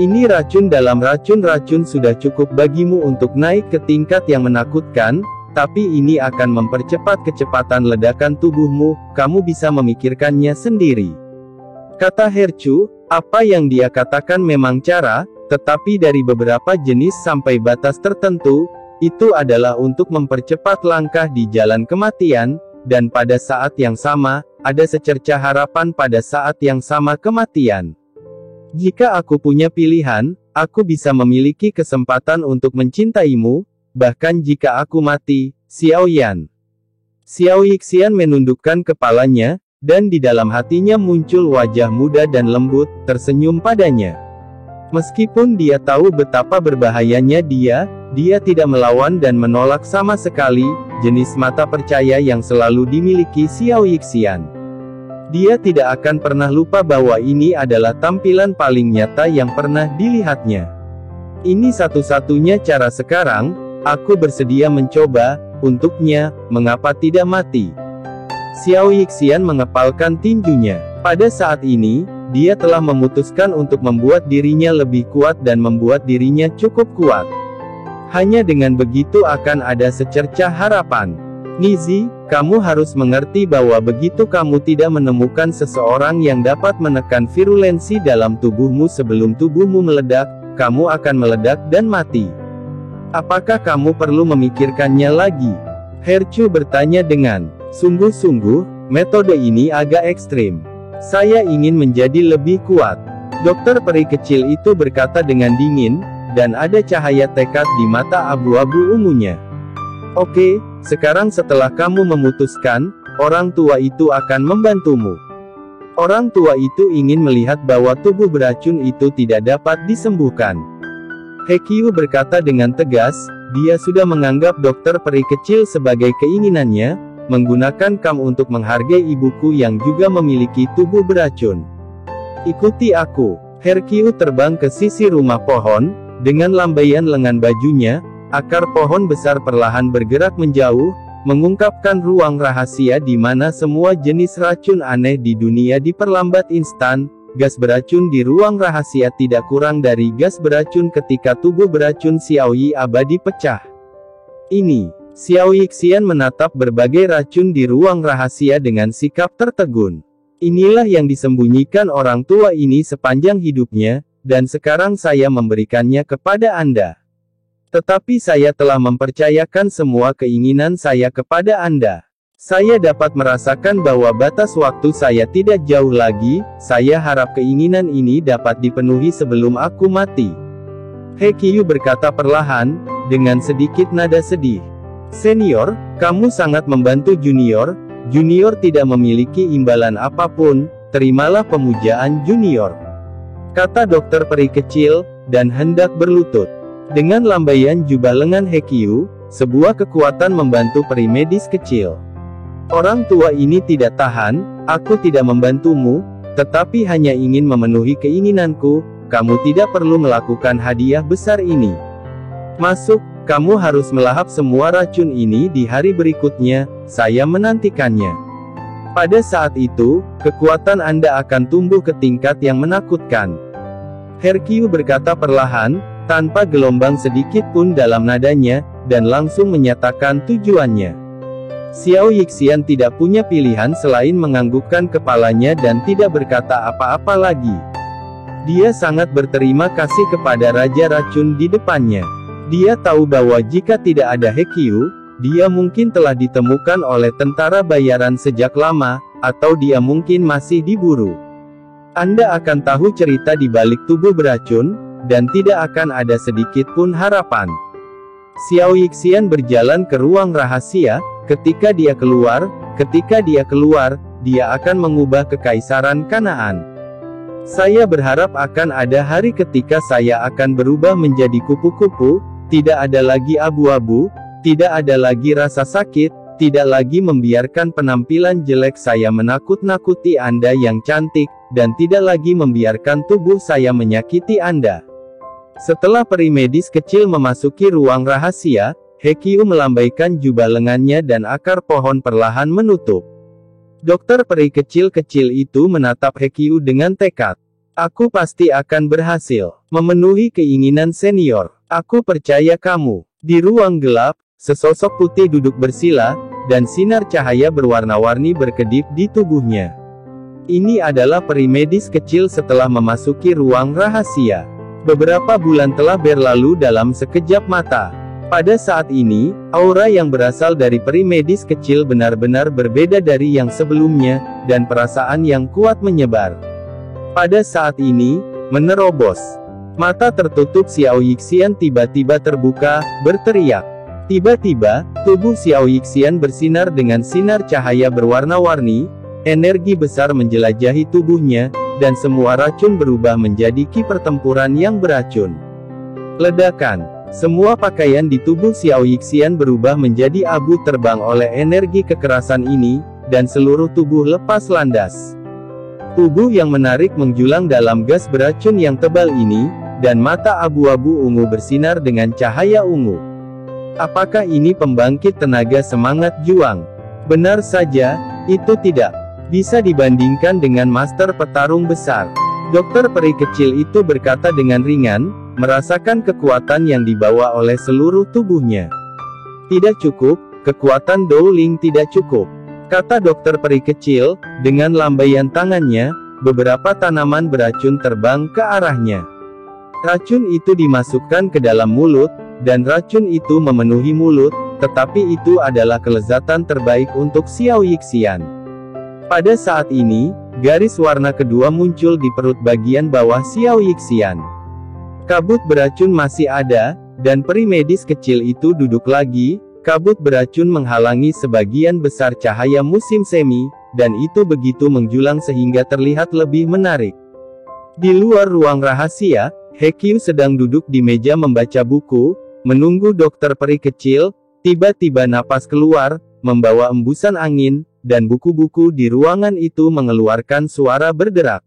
Ini racun dalam racun-racun sudah cukup bagimu untuk naik ke tingkat yang menakutkan, tapi ini akan mempercepat kecepatan ledakan tubuhmu, kamu bisa memikirkannya sendiri, kata Hekyu. Apa yang dia katakan memang cara, tetapi dari beberapa jenis sampai batas tertentu, itu adalah untuk mempercepat langkah di jalan kematian, dan pada saat yang sama, ada secercah harapan pada saat yang sama kematian. Jika aku punya pilihan, aku bisa memiliki kesempatan untuk mencintaimu, bahkan jika aku mati, Xiao Yan. Xiao Yixian menundukkan kepalanya, dan di dalam hatinya muncul wajah muda dan lembut, tersenyum padanya. Meskipun dia tahu betapa berbahayanya dia tidak melawan dan menolak sama sekali, jenis mata percaya yang selalu dimiliki Xiao Yixian. Dia tidak akan pernah lupa bahwa ini adalah tampilan paling nyata yang pernah dilihatnya. Ini satu-satunya cara sekarang, aku bersedia mencoba, untuknya, mengapa tidak mati? Xiao Yixian mengepalkan tinjunya. Pada saat ini, dia telah memutuskan untuk membuat dirinya lebih kuat dan membuat dirinya cukup kuat. Hanya dengan begitu akan ada secercah harapan. Nizi, kamu harus mengerti bahwa begitu kamu tidak menemukan seseorang yang dapat menekan virulensi dalam tubuhmu sebelum tubuhmu meledak, kamu akan meledak dan mati. Apakah kamu perlu memikirkannya lagi? Hercu bertanya dengan sungguh-sungguh, metode ini agak ekstrim. Saya ingin menjadi lebih kuat. Dokter peri kecil itu berkata dengan dingin, dan ada cahaya tekad di mata abu-abu ungunya. Oke, sekarang setelah kamu memutuskan, orang tua itu akan membantumu. Orang tua itu ingin melihat bahwa tubuh beracun itu tidak dapat disembuhkan. Hekyu berkata dengan tegas, dia sudah menganggap dokter peri kecil sebagai keinginannya, menggunakan kamu untuk menghargai ibuku yang juga memiliki tubuh beracun. Ikuti aku. Herkyu terbang ke sisi rumah pohon, dengan lambaian lengan bajunya, akar pohon besar perlahan bergerak menjauh, mengungkapkan ruang rahasia di mana semua jenis racun aneh di dunia diperlambat instan. Gas beracun di ruang rahasia tidak kurang dari gas beracun ketika tubuh beracun Xiaoyi abadi pecah. Ini, Xiao Yixian menatap berbagai racun di ruang rahasia dengan sikap tertegun. Inilah yang disembunyikan orang tua ini sepanjang hidupnya, dan sekarang saya memberikannya kepada Anda. Tetapi saya telah mempercayakan semua keinginan saya kepada Anda. Saya dapat merasakan bahwa batas waktu saya tidak jauh lagi, saya harap keinginan ini dapat dipenuhi sebelum aku mati. Hekyu berkata perlahan, dengan sedikit nada sedih. Senior, kamu sangat membantu junior, junior tidak memiliki imbalan apapun, terimalah pemujaan junior. Kata dokter peri kecil, dan hendak berlutut. Dengan lambaian jubah lengan Hekyu, sebuah kekuatan membantu peri medis kecil. Orang tua ini tidak tahan, aku tidak membantumu, tetapi hanya ingin memenuhi keinginanku, kamu tidak perlu melakukan hadiah besar ini. Masuk, kamu harus melahap semua racun ini di hari berikutnya, saya menantikannya. Pada saat itu, kekuatan Anda akan tumbuh ke tingkat yang menakutkan. Herkyu berkata perlahan, tanpa gelombang sedikit pun dalam nadanya, dan langsung menyatakan tujuannya. Xiao Yixian tidak punya pilihan selain menganggukkan kepalanya dan tidak berkata apa-apa lagi. Dia sangat berterima kasih kepada Raja Racun di depannya. Dia tahu bahwa jika tidak ada Hekyu, dia mungkin telah ditemukan oleh tentara bayaran sejak lama, atau dia mungkin masih diburu. Anda akan tahu cerita di balik tubuh beracun, dan tidak akan ada sedikit pun harapan. Xiao Yixian berjalan ke ruang rahasia, ketika dia keluar, dia akan mengubah kekaisaran Kanaan. Saya berharap akan ada hari ketika saya akan berubah menjadi kupu-kupu, tidak ada lagi abu-abu, tidak ada lagi rasa sakit, tidak lagi membiarkan penampilan jelek saya menakut-nakuti Anda yang cantik, dan tidak lagi membiarkan tubuh saya menyakiti Anda. Setelah peri medis kecil memasuki ruang rahasia, Hekyu melambaikan jubah lengannya dan akar pohon perlahan menutup. Dokter peri kecil-kecil itu menatap Hekyu dengan tekad. Aku pasti akan berhasil memenuhi keinginan senior. Aku percaya kamu. Di ruang gelap, sesosok putih duduk bersila, dan sinar cahaya berwarna-warni berkedip di tubuhnya. Ini adalah peri medis kecil setelah memasuki ruang rahasia. Beberapa bulan telah berlalu dalam sekejap mata. Pada saat ini, aura yang berasal dari peri medis kecil benar-benar berbeda dari yang sebelumnya, dan perasaan yang kuat menyebar. Pada saat ini, menerobos. Mata tertutup Xiao Yixian tiba-tiba terbuka, berteriak. Tiba-tiba, tubuh Xiao Yixian bersinar dengan sinar cahaya berwarna-warni, energi besar menjelajahi tubuhnya, dan semua racun berubah menjadi ki pertempuran yang beracun. Ledakan. Semua pakaian di tubuh Xiao Yixian berubah menjadi abu terbang oleh energi kekerasan ini, dan seluruh tubuh lepas landas. Tubuh yang menarik menjulang dalam gas beracun yang tebal ini, dan mata abu-abu ungu bersinar dengan cahaya ungu. Apakah ini pembangkit tenaga semangat juang? Benar saja, itu tidak bisa dibandingkan dengan master petarung besar. Dokter peri kecil itu berkata dengan ringan, merasakan kekuatan yang dibawa oleh seluruh tubuhnya. Tidak cukup, kekuatan Dowling tidak cukup, kata dokter peri kecil, dengan lambaian tangannya, beberapa tanaman beracun terbang ke arahnya. Racun itu dimasukkan ke dalam mulut, dan racun itu memenuhi mulut, tetapi itu adalah kelezatan terbaik untuk Xiao Yixian. Pada saat ini, garis warna kedua muncul di perut bagian bawah Xiao Yixian. Kabut beracun masih ada, dan peri medis kecil itu duduk lagi. Kabut beracun menghalangi sebagian besar cahaya musim semi, dan itu begitu menjulang sehingga terlihat lebih menarik. Di luar ruang rahasia, Hekyu sedang duduk di meja membaca buku, menunggu dokter peri kecil. Tiba-tiba napas keluar, membawa embusan angin, dan buku-buku di ruangan itu mengeluarkan suara berderak.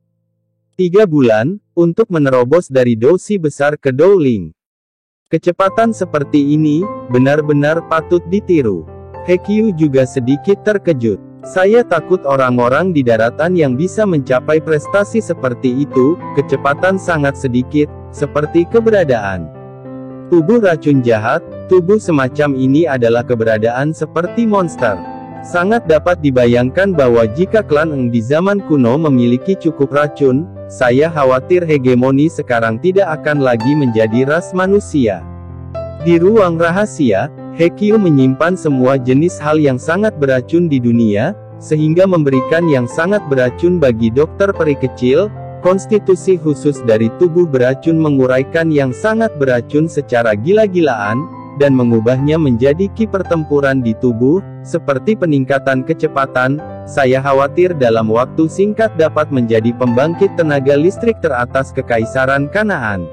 3 bulan, untuk menerobos dari Dousi besar ke Dowling. Kecepatan seperti ini, benar-benar patut ditiru. Hekyu juga sedikit terkejut. Saya takut orang-orang di daratan yang bisa mencapai prestasi seperti itu, kecepatan sangat sedikit, seperti keberadaan tubuh racun jahat. Tubuh semacam ini adalah keberadaan seperti monster. Sangat dapat dibayangkan bahwa jika klan Eng di zaman kuno memiliki cukup racun, saya khawatir hegemoni sekarang tidak akan lagi menjadi ras manusia. Di ruang rahasia, Hekyu menyimpan semua jenis hal yang sangat beracun di dunia, sehingga memberikan yang sangat beracun bagi dokter peri kecil. Konstitusi khusus dari tubuh beracun menguraikan yang sangat beracun secara gila-gilaan, dan mengubahnya menjadi ki pertempuran di tubuh, seperti peningkatan kecepatan. Saya khawatir dalam waktu singkat dapat menjadi pembangkit tenaga listrik teratas kekaisaran Kanaan.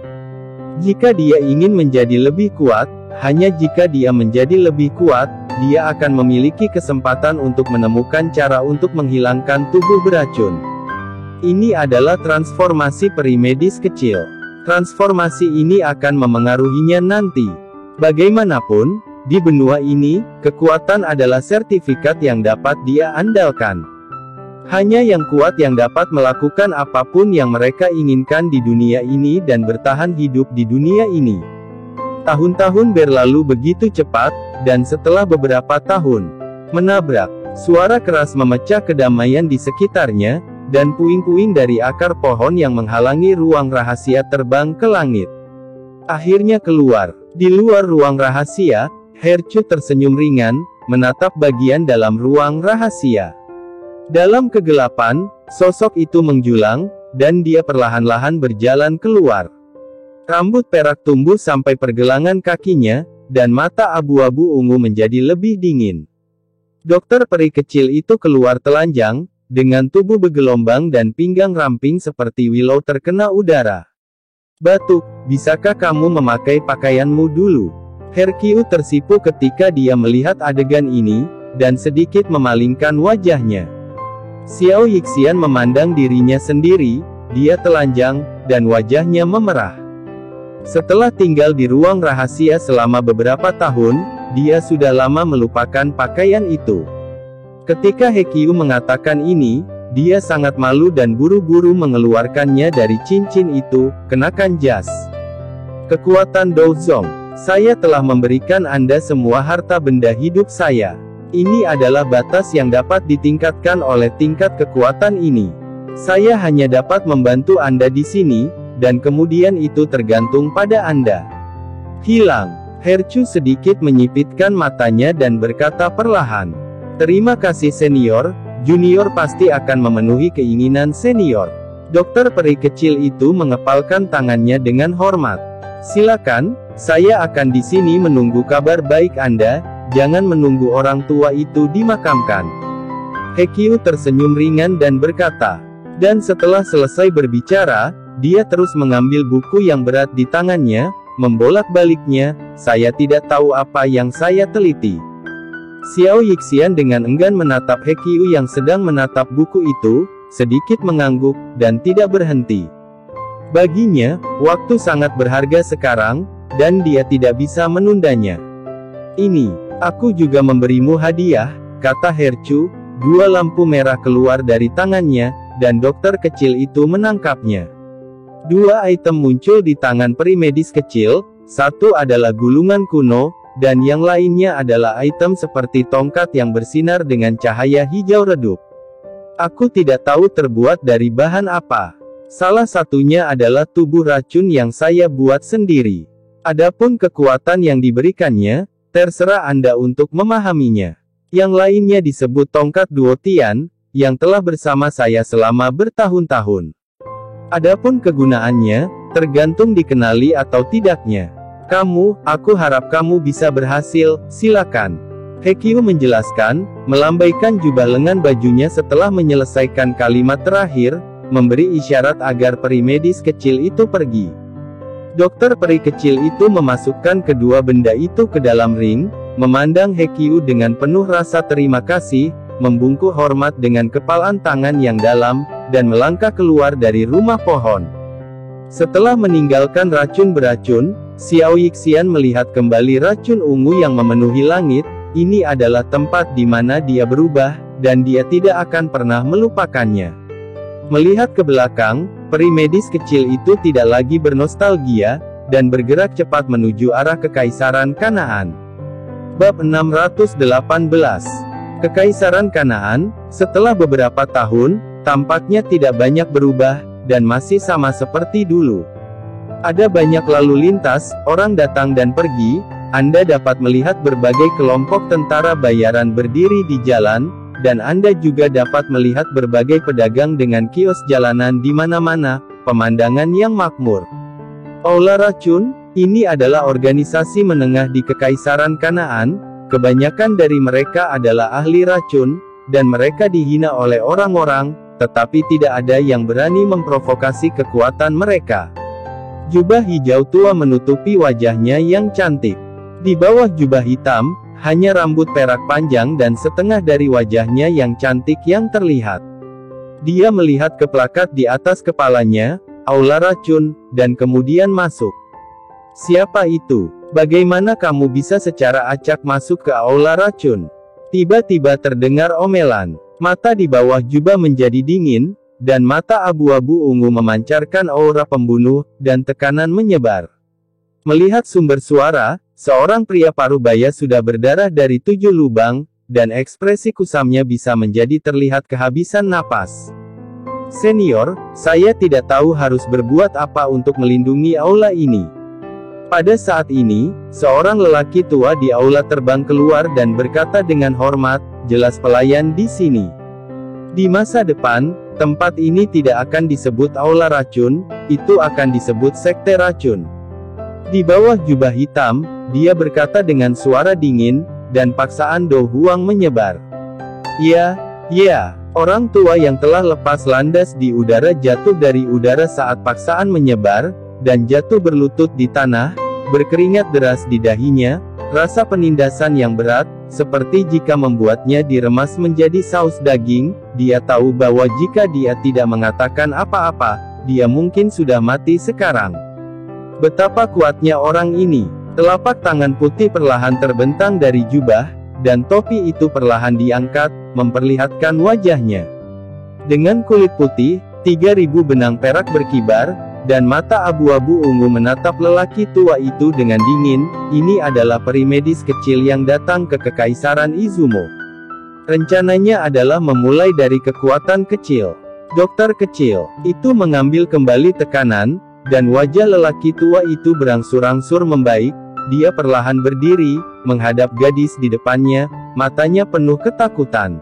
Jika dia ingin menjadi lebih kuat, hanya jika dia menjadi lebih kuat, dia akan memiliki kesempatan untuk menemukan cara untuk menghilangkan tubuh beracun. Ini adalah transformasi peri medis kecil. Transformasi ini akan memengaruhinya nanti. Bagaimanapun, di benua ini, kekuatan adalah sertifikat yang dapat dia andalkan. Hanya yang kuat yang dapat melakukan apapun yang mereka inginkan di dunia ini dan bertahan hidup di dunia ini. Tahun-tahun berlalu begitu cepat, dan setelah beberapa tahun menabrak, suara keras memecah kedamaian di sekitarnya, dan puing-puing dari akar pohon yang menghalangi ruang rahasia terbang ke langit. Akhirnya keluar. Di luar ruang rahasia, Hercu tersenyum ringan, menatap bagian dalam ruang rahasia. Dalam kegelapan, sosok itu menjulang, dan dia perlahan-lahan berjalan keluar. Rambut perak tumbuh sampai pergelangan kakinya, dan mata abu-abu ungu menjadi lebih dingin. Dokter peri kecil itu keluar telanjang, dengan tubuh bergelombang dan pinggang ramping seperti Willow terkena udara. Batuk, bisakah kamu memakai pakaianmu dulu? Hercu tersipu ketika dia melihat adegan ini, dan sedikit memalingkan wajahnya. Xiao Yixian memandang dirinya sendiri, dia telanjang, dan wajahnya memerah. Setelah tinggal di ruang rahasia selama beberapa tahun, dia sudah lama melupakan pakaian itu. Ketika Hekyu mengatakan ini, dia sangat malu dan buru-buru mengeluarkannya dari cincin itu. Kenakan jas. Kekuatan Douzong. Saya telah memberikan Anda semua harta benda hidup saya. Ini adalah batas yang dapat ditingkatkan oleh tingkat kekuatan ini. Saya hanya dapat membantu Anda di sini, dan kemudian itu tergantung pada Anda. Hilang. Hercu sedikit menyipitkan matanya dan berkata perlahan, "Terima kasih senior, junior pasti akan memenuhi keinginan senior." Dokter peri kecil itu mengepalkan tangannya dengan hormat. "Silakan, Saya akan di sini menunggu kabar baik Anda, jangan menunggu orang tua itu dimakamkan. Hekyu tersenyum ringan dan berkata. Dan setelah selesai berbicara, dia terus mengambil buku yang berat di tangannya, membolak-baliknya. Saya tidak tahu apa yang saya teliti. Xiao Yixian dengan enggan menatap Hekyu yang sedang menatap buku itu, sedikit mengangguk, dan tidak berhenti. Baginya, waktu sangat berharga sekarang, dan dia tidak bisa menundanya. Ini, aku juga memberimu hadiah, kata Hercu. Dua lampu merah keluar dari tangannya, dan dokter kecil itu menangkapnya. Dua item muncul di tangan peri medis kecil, satu adalah gulungan kuno, dan yang lainnya adalah item seperti tongkat yang bersinar dengan cahaya hijau redup. Aku tidak tahu terbuat dari bahan apa. Salah satunya adalah tubuh racun yang saya buat sendiri. Adapun kekuatan yang diberikannya, terserah Anda untuk memahaminya. Yang lainnya disebut tongkat Duotian, yang telah bersama saya selama bertahun-tahun. Adapun kegunaannya, tergantung dikenali atau tidaknya. Aku harap kamu bisa berhasil, silakan. Hekyu menjelaskan, melambaikan jubah lengan bajunya setelah menyelesaikan kalimat terakhir, memberi isyarat agar peri medis kecil itu pergi. Dokter peri kecil itu memasukkan kedua benda itu ke dalam ring, memandang Hekyu dengan penuh rasa terima kasih, membungkuk hormat dengan kepalan tangan yang dalam, dan melangkah keluar dari rumah pohon. Setelah meninggalkan racun beracun, Xiao Yixian melihat kembali racun ungu yang memenuhi langit. Ini adalah tempat di mana dia berubah, dan dia tidak akan pernah melupakannya. Melihat ke belakang, peri medis kecil itu tidak lagi bernostalgia, dan bergerak cepat menuju arah Kekaisaran Kanaan. Bab 618. Kekaisaran Kanaan, setelah beberapa tahun, tampaknya tidak banyak berubah, dan masih sama seperti dulu. Ada banyak lalu lintas, orang datang dan pergi. Anda dapat melihat berbagai kelompok tentara bayaran berdiri di jalan, dan Anda juga dapat melihat berbagai pedagang dengan kios jalanan di mana-mana, pemandangan yang makmur. Aula Racun, ini adalah organisasi menengah di Kekaisaran Kanaan. Kebanyakan dari mereka adalah ahli racun, dan mereka dihina oleh orang-orang, tetapi tidak ada yang berani memprovokasi kekuatan mereka. Jubah hijau tua menutupi wajahnya yang cantik. Di bawah jubah hitam, hanya rambut perak panjang dan setengah dari wajahnya yang cantik yang terlihat. Dia melihat ke plakat di atas kepalanya, Aula Racun, dan kemudian masuk. Siapa itu? Bagaimana kamu bisa secara acak masuk ke Aula Racun? Tiba-tiba terdengar omelan. Mata di bawah jubah menjadi dingin, dan mata abu-abu ungu memancarkan aura pembunuh, dan tekanan menyebar. Melihat sumber suara, seorang pria parubaya sudah berdarah dari 7 lubang, dan ekspresi kusamnya bisa menjadi terlihat kehabisan napas. Senior, saya tidak tahu harus berbuat apa untuk melindungi aula ini. Pada saat ini, seorang lelaki tua di aula terbang keluar dan berkata dengan hormat, jelas pelayan di sini. Di masa depan, tempat ini tidak akan disebut aula racun, itu akan disebut sekte racun. Di bawah jubah hitam, dia berkata dengan suara dingin, dan paksaan Do Huang menyebar. Ya, orang tua yang telah lepas landas di udara jatuh dari udara saat paksaan menyebar, dan jatuh berlutut di tanah, berkeringat deras di dahinya, rasa penindasan yang berat, seperti jika membuatnya diremas menjadi saus daging. Dia tahu bahwa jika dia tidak mengatakan apa-apa, dia mungkin sudah mati sekarang. Betapa kuatnya orang ini. Telapak tangan putih perlahan terbentang dari jubah, dan topi itu perlahan diangkat, memperlihatkan wajahnya. Dengan kulit putih, 3000 benang perak berkibar, dan mata abu-abu ungu menatap lelaki tua itu dengan dingin. Ini adalah peri medis kecil yang datang ke Kekaisaran Izumo. Rencananya adalah memulai dari kekuatan kecil. Dokter kecil itu mengambil kembali tekanan, dan wajah lelaki tua itu berangsur-angsur membaik. Dia perlahan berdiri, menghadap gadis di depannya, matanya penuh ketakutan.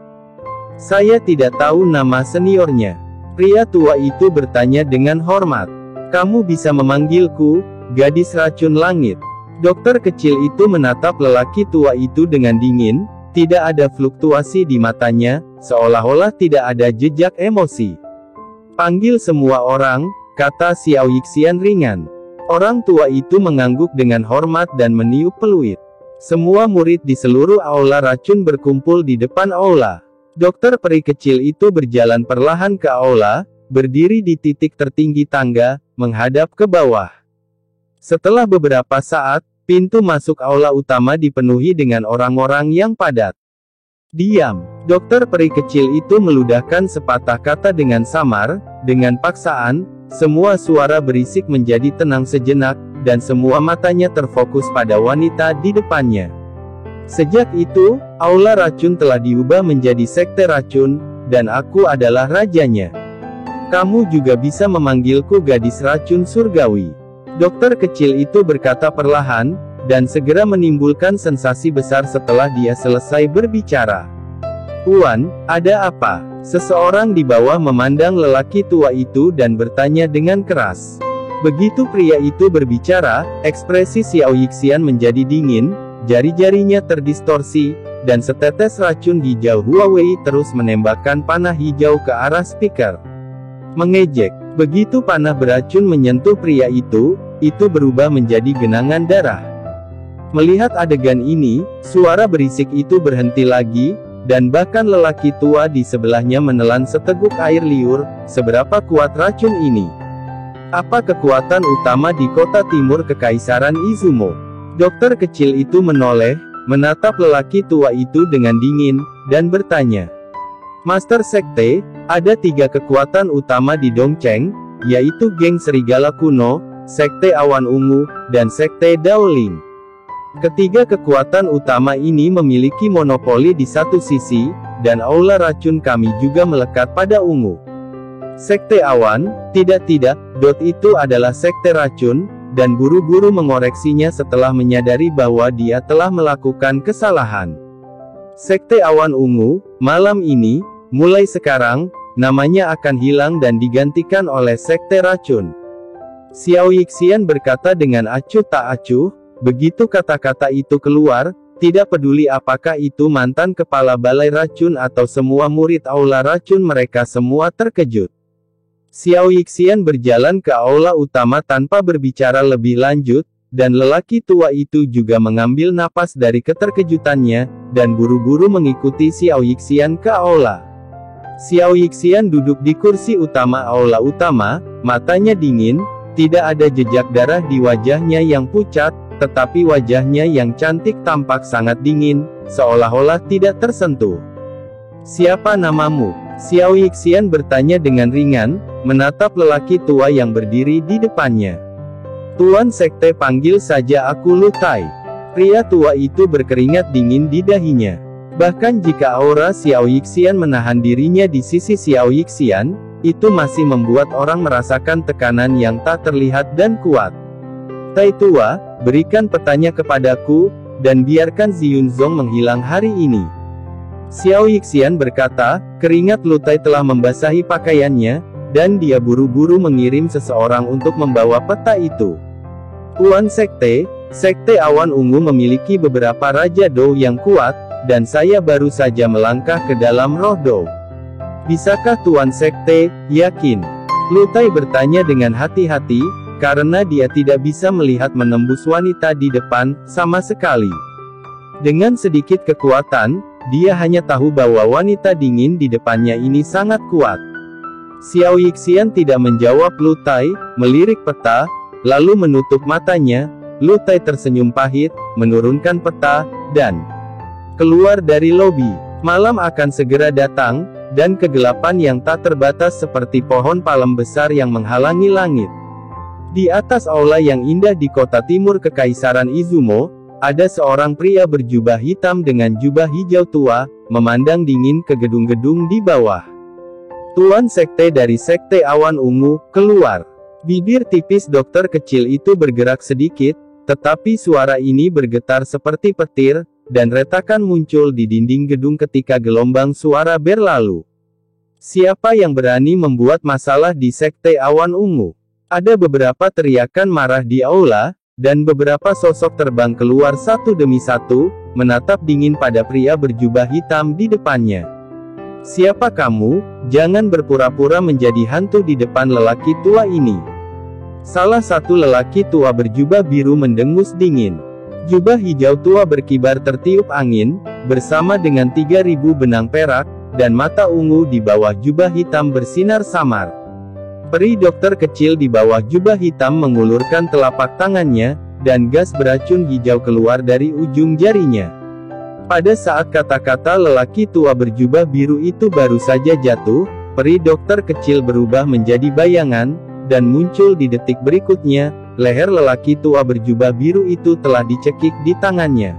Saya tidak tahu nama seniornya. Pria tua itu bertanya dengan hormat. Kamu bisa memanggilku, gadis racun langit. Dokter kecil itu menatap lelaki tua itu dengan dingin, tidak ada fluktuasi di matanya, seolah-olah tidak ada jejak emosi. "Panggil semua orang," kata Xiao Yixian ringan. Orang tua itu mengangguk dengan hormat dan meniup peluit. Semua murid di seluruh aula racun berkumpul di depan aula. Dokter peri kecil itu berjalan perlahan ke aula, berdiri di titik tertinggi tangga, menghadap ke bawah. Setelah beberapa saat, pintu masuk aula utama dipenuhi dengan orang-orang yang padat. "Diam!" Dokter peri kecil itu meludahkan sepatah kata dengan samar, dengan paksaan. Semua suara berisik menjadi tenang sejenak, dan semua matanya terfokus pada wanita di depannya. Sejak itu, aula racun telah diubah menjadi sekte racun, dan aku adalah rajanya. Kamu juga bisa memanggilku gadis racun surgawi. Dokter kecil itu berkata perlahan, dan segera menimbulkan sensasi besar setelah dia selesai berbicara. "Tuan, ada apa?" Seseorang di bawah memandang lelaki tua itu dan bertanya dengan keras. Begitu pria itu berbicara, ekspresi Xiao Yixian menjadi dingin, jari-jarinya terdistorsi, dan setetes racun hijau Huawei terus menembakkan panah hijau ke arah speaker. Mengejek. Begitu panah beracun menyentuh pria itu berubah menjadi genangan darah. Melihat adegan ini, suara berisik itu berhenti lagi, dan bahkan lelaki tua di sebelahnya menelan seteguk air liur. Seberapa kuat racun ini? Apa kekuatan utama di kota timur Kekaisaran Izumo? Dokter kecil itu menoleh, menatap lelaki tua itu dengan dingin, dan bertanya. "Master Sekte, ada 3 kekuatan utama di Dongcheng, yaitu Geng Serigala Kuno, Sekte Awan Ungu, dan Sekte Daoling. Ketiga kekuatan utama ini memiliki monopoli di satu sisi, dan aula racun kami juga melekat pada ungu. Sekte awan, tidak, itu adalah sekte racun," dan buru-buru mengoreksinya setelah menyadari bahwa dia telah melakukan kesalahan. "Sekte awan ungu, malam ini, mulai sekarang, namanya akan hilang dan digantikan oleh sekte racun." Xiao Yixian berkata dengan acuh tak acuh. Begitu kata-kata itu keluar, tidak peduli apakah itu mantan kepala balai racun atau semua murid aula racun, mereka semua terkejut. Xiao Yixian berjalan ke aula utama tanpa berbicara lebih lanjut, dan lelaki tua itu juga mengambil napas dari keterkejutannya, dan buru-buru mengikuti Xiao Yixian ke aula. Xiao Yixian duduk di kursi utama aula utama, matanya dingin, tidak ada jejak darah di wajahnya yang pucat, tetapi wajahnya yang cantik tampak sangat dingin, seolah-olah tidak tersentuh. "Siapa namamu?" Xiao Yixian bertanya dengan ringan, menatap lelaki tua yang berdiri di depannya. "Tuan Sekte, panggil saja aku Lu Tai." Pria tua itu berkeringat dingin di dahinya. Bahkan jika aura Xiao Yixian menahan dirinya di sisi Xiao Yixian, itu masih membuat orang merasakan tekanan yang tak terlihat dan kuat. "Tai tua, berikan petanya kepadaku, dan biarkan Ziyunzong menghilang hari ini." Xiao Yixian berkata, keringat Lu Tai telah membasahi pakaiannya, dan dia buru-buru mengirim seseorang untuk membawa peta itu. "Tuan Sekte, Sekte Awan Ungu memiliki beberapa Raja Dou yang kuat, dan saya baru saja melangkah ke dalam roh Dou. Bisakah Tuan Sekte yakin?" Lu Tai bertanya dengan hati-hati, karena dia tidak bisa melihat menembus wanita di depan, sama sekali. Dengan sedikit kekuatan, dia hanya tahu bahwa wanita dingin di depannya ini sangat kuat. Xiao Yixian tidak menjawab Lu Tai, melirik peta, lalu menutup matanya. Lu Tai tersenyum pahit, menurunkan peta, dan keluar dari lobi. Malam akan segera datang, dan kegelapan yang tak terbatas seperti pohon palem besar yang menghalangi langit. Di atas aula yang indah di kota timur Kekaisaran Izumo, ada seorang pria berjubah hitam dengan jubah hijau tua, memandang dingin ke gedung-gedung di bawah. "Tuan Sekte dari Sekte Awan Ungu, keluar." Bibir tipis dokter kecil itu bergerak sedikit, tetapi suara ini bergetar seperti petir, dan retakan muncul di dinding gedung ketika gelombang suara berlalu. "Siapa yang berani membuat masalah di Sekte Awan Ungu?" Ada beberapa teriakan marah di aula, dan beberapa sosok terbang keluar satu demi satu, menatap dingin pada pria berjubah hitam di depannya. "Siapa kamu? Jangan berpura-pura menjadi hantu di depan lelaki tua ini." Salah satu lelaki tua berjubah biru mendengus dingin. Jubah hijau tua berkibar tertiup angin, bersama dengan 3.000 benang perak, dan mata ungu di bawah jubah hitam bersinar samar. Peri dokter kecil di bawah jubah hitam mengulurkan telapak tangannya, dan gas beracun hijau keluar dari ujung jarinya. Pada saat kata-kata lelaki tua berjubah biru itu baru saja jatuh, peri dokter kecil berubah menjadi bayangan, dan muncul di detik berikutnya, leher lelaki tua berjubah biru itu telah dicekik di tangannya.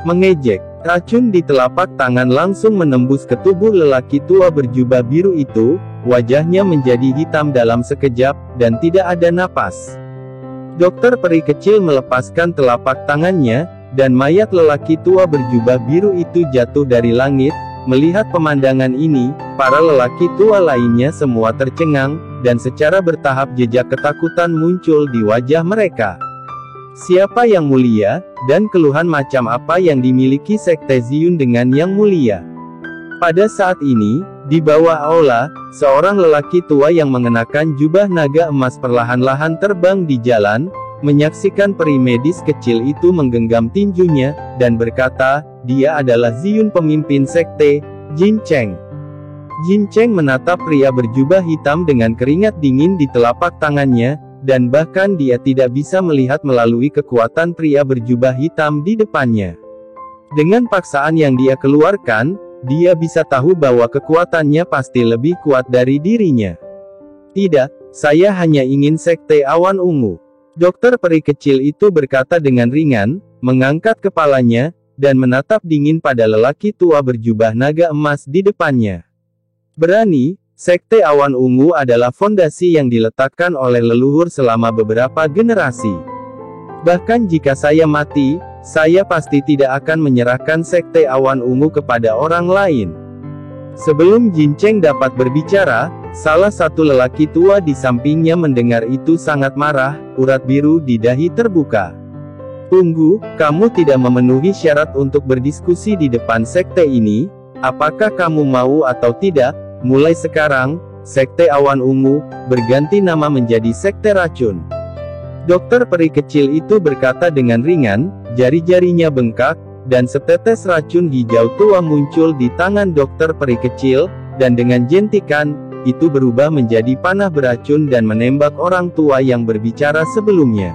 Mengejek, racun di telapak tangan langsung menembus ke tubuh lelaki tua berjubah biru itu, wajahnya menjadi hitam dalam sekejap, dan tidak ada napas. Dokter peri kecil melepaskan telapak tangannya, dan mayat lelaki tua berjubah biru itu jatuh dari langit. Melihat pemandangan ini, para lelaki tua lainnya semua tercengang, dan secara bertahap jejak ketakutan muncul di wajah mereka. Siapa yang mulia, dan keluhan macam apa yang dimiliki Sekte Ziyun dengan Yang Mulia? Pada saat ini, di bawah aula, seorang lelaki tua yang mengenakan jubah naga emas perlahan-lahan terbang di jalan, menyaksikan peri medis kecil itu menggenggam tinjunya, dan berkata, "Dia adalah Ziyun pemimpin Sekte, Jin Cheng." Jin Cheng menatap pria berjubah hitam dengan keringat dingin di telapak tangannya, dan bahkan dia tidak bisa melihat melalui kekuatan pria berjubah hitam di depannya. Dengan paksaan yang dia keluarkan, dia bisa tahu bahwa kekuatannya pasti lebih kuat dari dirinya. "Tidak, saya hanya ingin Sekte Awan Ungu." Dokter peri kecil itu berkata dengan ringan, mengangkat kepalanya, dan menatap dingin pada lelaki tua berjubah naga emas di depannya. "Berani, Sekte Awan Ungu adalah fondasi yang diletakkan oleh leluhur selama beberapa generasi. Bahkan jika saya mati, saya pasti tidak akan menyerahkan Sekte Awan Ungu kepada orang lain." Sebelum Jin Cheng dapat berbicara, salah satu lelaki tua di sampingnya mendengar itu sangat marah, urat biru di dahi terbuka. "Tunggu, kamu tidak memenuhi syarat untuk berdiskusi di depan sekte ini. Apakah kamu mau atau tidak? Mulai sekarang, Sekte Awan Ungu berganti nama menjadi Sekte Racun." Dokter peri kecil itu berkata dengan ringan, jari-jarinya bengkak, dan setetes racun hijau tua muncul di tangan dokter peri kecil, dan dengan jentikan, itu berubah menjadi panah beracun dan menembak orang tua yang berbicara sebelumnya.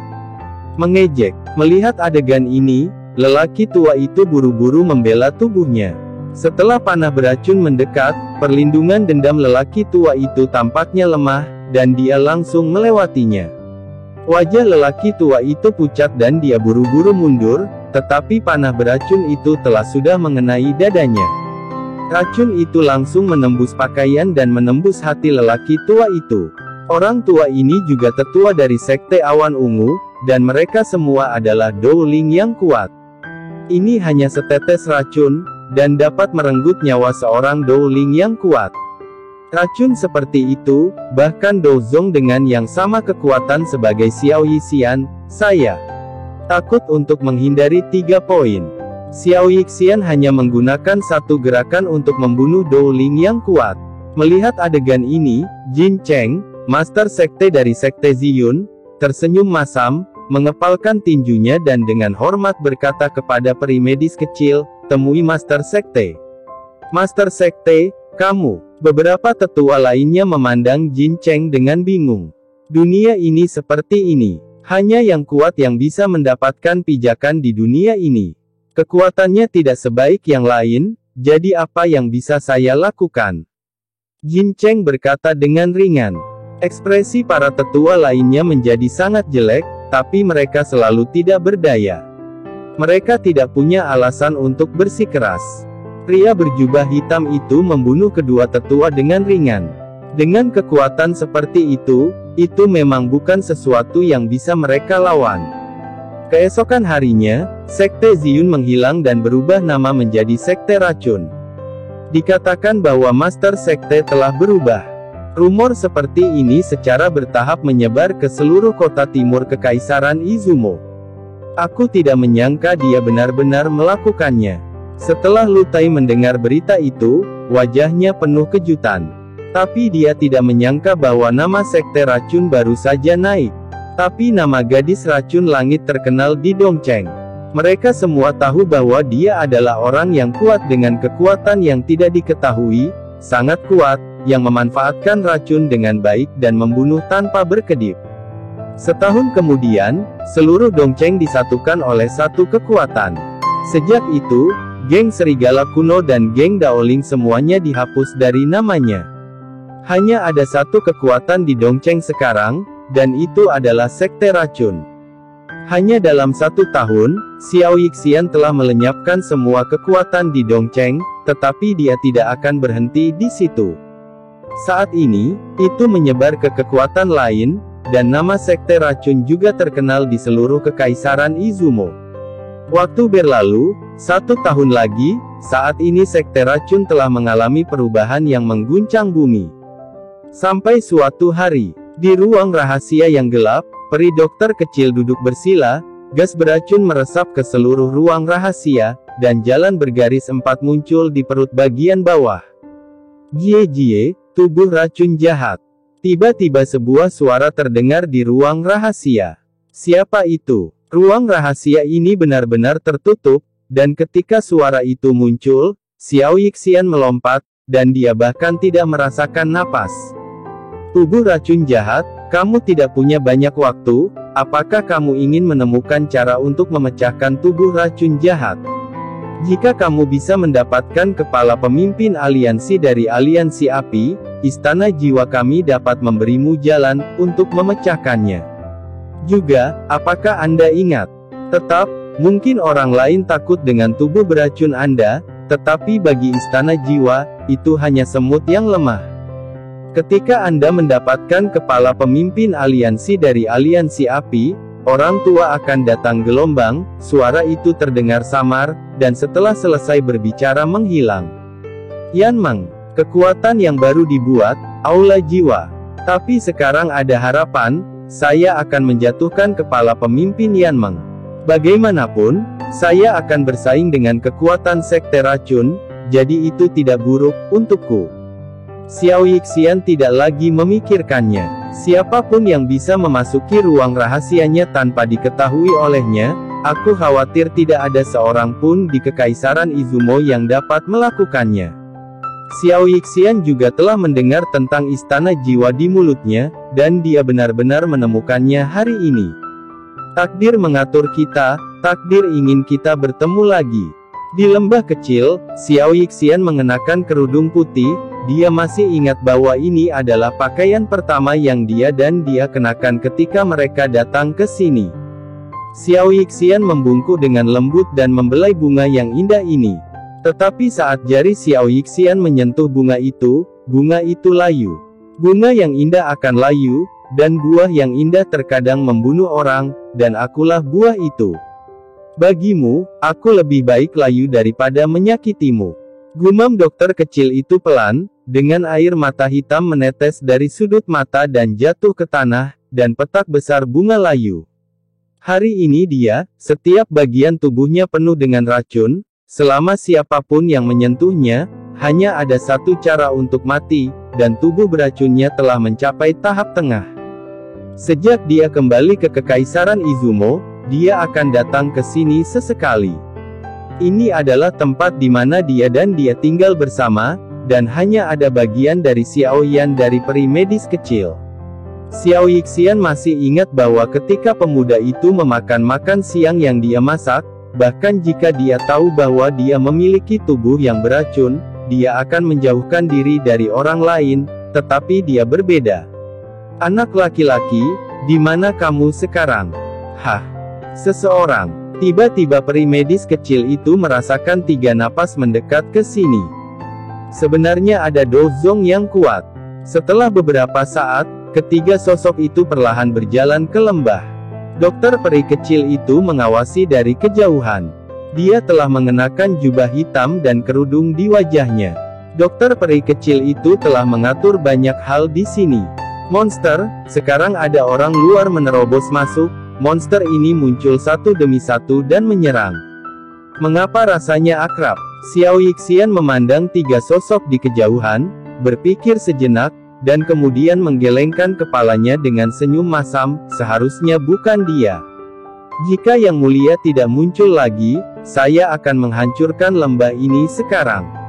Mengejek, melihat adegan ini, lelaki tua itu buru-buru membela tubuhnya. Setelah panah beracun mendekat, perlindungan dendam lelaki tua itu tampaknya lemah, dan dia langsung melewatinya. Wajah lelaki tua itu pucat dan dia buru-buru mundur, tetapi panah beracun itu telah sudah mengenai dadanya. Racun itu langsung menembus pakaian dan menembus hati lelaki tua itu. Orang tua ini juga tetua dari Sekte Awan Ungu, dan mereka semua adalah Dowling yang kuat. Ini hanya setetes racun, dan dapat merenggut nyawa seorang Dowling yang kuat. Racun seperti itu, bahkan Dozong dengan yang sama kekuatan sebagai Xiao Yixian, saya takut untuk menghindari 3 poin. Xiao Yixian hanya menggunakan satu gerakan untuk membunuh Dowling yang kuat. Melihat adegan ini, Jin Cheng, Master Sekte dari Sekte Ziyun, tersenyum masam, mengepalkan tinjunya dan dengan hormat berkata kepada peri medis kecil, "Temui Master Sekte." "Master Sekte, kamu." Beberapa tetua lainnya memandang Jin Cheng dengan bingung. Dunia ini seperti ini. Hanya yang kuat yang bisa mendapatkan pijakan di dunia ini. Kekuatannya tidak sebaik yang lain, jadi apa yang bisa saya lakukan? Jin Cheng berkata dengan ringan. Ekspresi para tetua lainnya menjadi sangat jelek, tapi mereka selalu tidak berdaya. Mereka tidak punya alasan untuk bersikeras. Pria berjubah hitam itu membunuh kedua tetua dengan ringan. Dengan kekuatan seperti itu memang bukan sesuatu yang bisa mereka lawan. Keesokan harinya, Sekte Ziyun menghilang dan berubah nama menjadi Sekte Racun. Dikatakan bahwa Master Sekte telah berubah. Rumor seperti ini secara bertahap menyebar ke seluruh kota timur Kekaisaran Izumo. Aku tidak menyangka dia benar-benar melakukannya. Setelah Lu Tai mendengar berita itu, wajahnya penuh kejutan. Tapi dia tidak menyangka bahwa nama sekte racun baru saja naik. Tapi nama gadis racun langit terkenal di Dongcheng. Mereka semua tahu bahwa dia adalah orang yang kuat dengan kekuatan yang tidak diketahui, sangat kuat, yang memanfaatkan racun dengan baik dan membunuh tanpa berkedip. Setahun kemudian, seluruh Dongcheng disatukan oleh satu kekuatan. Sejak itu, geng Serigala Kuno dan geng Daoling semuanya dihapus dari namanya. Hanya ada satu kekuatan di Dongcheng sekarang, dan itu adalah sekte racun. Hanya dalam 1 tahun, Xiao Yixian telah melenyapkan semua kekuatan di Dongcheng, tetapi dia tidak akan berhenti di situ. Saat ini, itu menyebar ke kekuatan lain, dan nama sekte racun juga terkenal di seluruh Kekaisaran Izumo. Waktu berlalu, 1 tahun lagi, saat ini sekte racun telah mengalami perubahan yang mengguncang bumi. Sampai suatu hari, di ruang rahasia yang gelap, peri dokter kecil duduk bersila, gas beracun meresap ke seluruh ruang rahasia, dan jalan bergaris 4 muncul di perut bagian bawah. Jie, tubuh racun jahat. Tiba-tiba sebuah suara terdengar di ruang rahasia. Siapa itu? Ruang rahasia ini benar-benar tertutup, dan ketika suara itu muncul, Xiao Yixian melompat, dan dia bahkan tidak merasakan napas. Tubuh racun jahat, kamu tidak punya banyak waktu, apakah kamu ingin menemukan cara untuk memecahkan tubuh racun jahat? Jika kamu bisa mendapatkan kepala pemimpin aliansi dari aliansi api, istana jiwa kami dapat memberimu jalan untuk memecahkannya. Juga, apakah Anda ingat? Tetap, mungkin orang lain takut dengan tubuh beracun Anda, tetapi bagi istana jiwa, itu hanya semut yang lemah. Ketika Anda mendapatkan kepala pemimpin aliansi dari aliansi api, orang tua akan datang gelombang, suara itu terdengar samar, dan setelah selesai berbicara menghilang. Yanmeng, kekuatan yang baru dibuat, aula jiwa. Tapi sekarang ada harapan, saya akan menjatuhkan kepala pemimpin Yanmeng. Bagaimanapun, saya akan bersaing dengan kekuatan sekte racun, jadi itu tidak buruk untukku. Xiao Yixian tidak lagi memikirkannya. Siapapun yang bisa memasuki ruang rahasianya tanpa diketahui olehnya, aku khawatir tidak ada seorang pun di Kekaisaran Izumo yang dapat melakukannya. Xiao Yixian juga telah mendengar tentang istana jiwa di mulutnya, dan dia benar-benar menemukannya hari ini. Takdir mengatur kita, takdir ingin kita bertemu lagi. Di lembah kecil, Xiao Yixian mengenakan kerudung putih. Dia masih ingat bahwa ini adalah pakaian pertama yang dia dan dia kenakan ketika mereka datang ke sini. Xiao Yixian membungkuk dengan lembut dan membelai bunga yang indah ini. Tetapi saat jari Xiao Yixian menyentuh bunga itu layu. Bunga yang indah akan layu, dan buah yang indah terkadang membunuh orang, dan akulah buah itu. Bagimu, aku lebih baik layu daripada menyakitimu. Gumam dokter kecil itu pelan, dengan air mata hitam menetes dari sudut mata dan jatuh ke tanah, dan petak besar bunga layu. Hari ini dia, setiap bagian tubuhnya penuh dengan racun, selama siapapun yang menyentuhnya, hanya ada satu cara untuk mati, dan tubuh beracunnya telah mencapai tahap tengah. Sejak dia kembali ke Kekaisaran Izumo, dia akan datang ke sini sesekali. Ini adalah tempat di mana dia dan dia tinggal bersama, dan hanya ada bagian dari Xiao Yan dari peri medis kecil. Xiao Yixian masih ingat bahwa ketika pemuda itu memakan makan siang yang dia masak, bahkan jika dia tahu bahwa dia memiliki tubuh yang beracun, dia akan menjauhkan diri dari orang lain, tetapi dia berbeda. Anak laki-laki, di mana kamu sekarang? Hah? Seseorang. Tiba-tiba peri medis kecil itu merasakan 3 napas mendekat ke sini. Sebenarnya ada dozong yang kuat. Setelah beberapa saat, ketiga sosok itu perlahan berjalan ke lembah. Dokter peri kecil itu mengawasi dari kejauhan. Dia telah mengenakan jubah hitam dan kerudung di wajahnya. Dokter peri kecil itu telah mengatur banyak hal di sini. Monster, sekarang ada orang luar menerobos masuk. Monster ini muncul satu demi satu dan menyerang. Mengapa rasanya akrab? Xiao Yixian memandang tiga sosok di kejauhan, berpikir sejenak, dan kemudian menggelengkan kepalanya dengan senyum masam. Seharusnya bukan dia. Jika Yang Mulia tidak muncul lagi, saya akan menghancurkan lembah ini sekarang.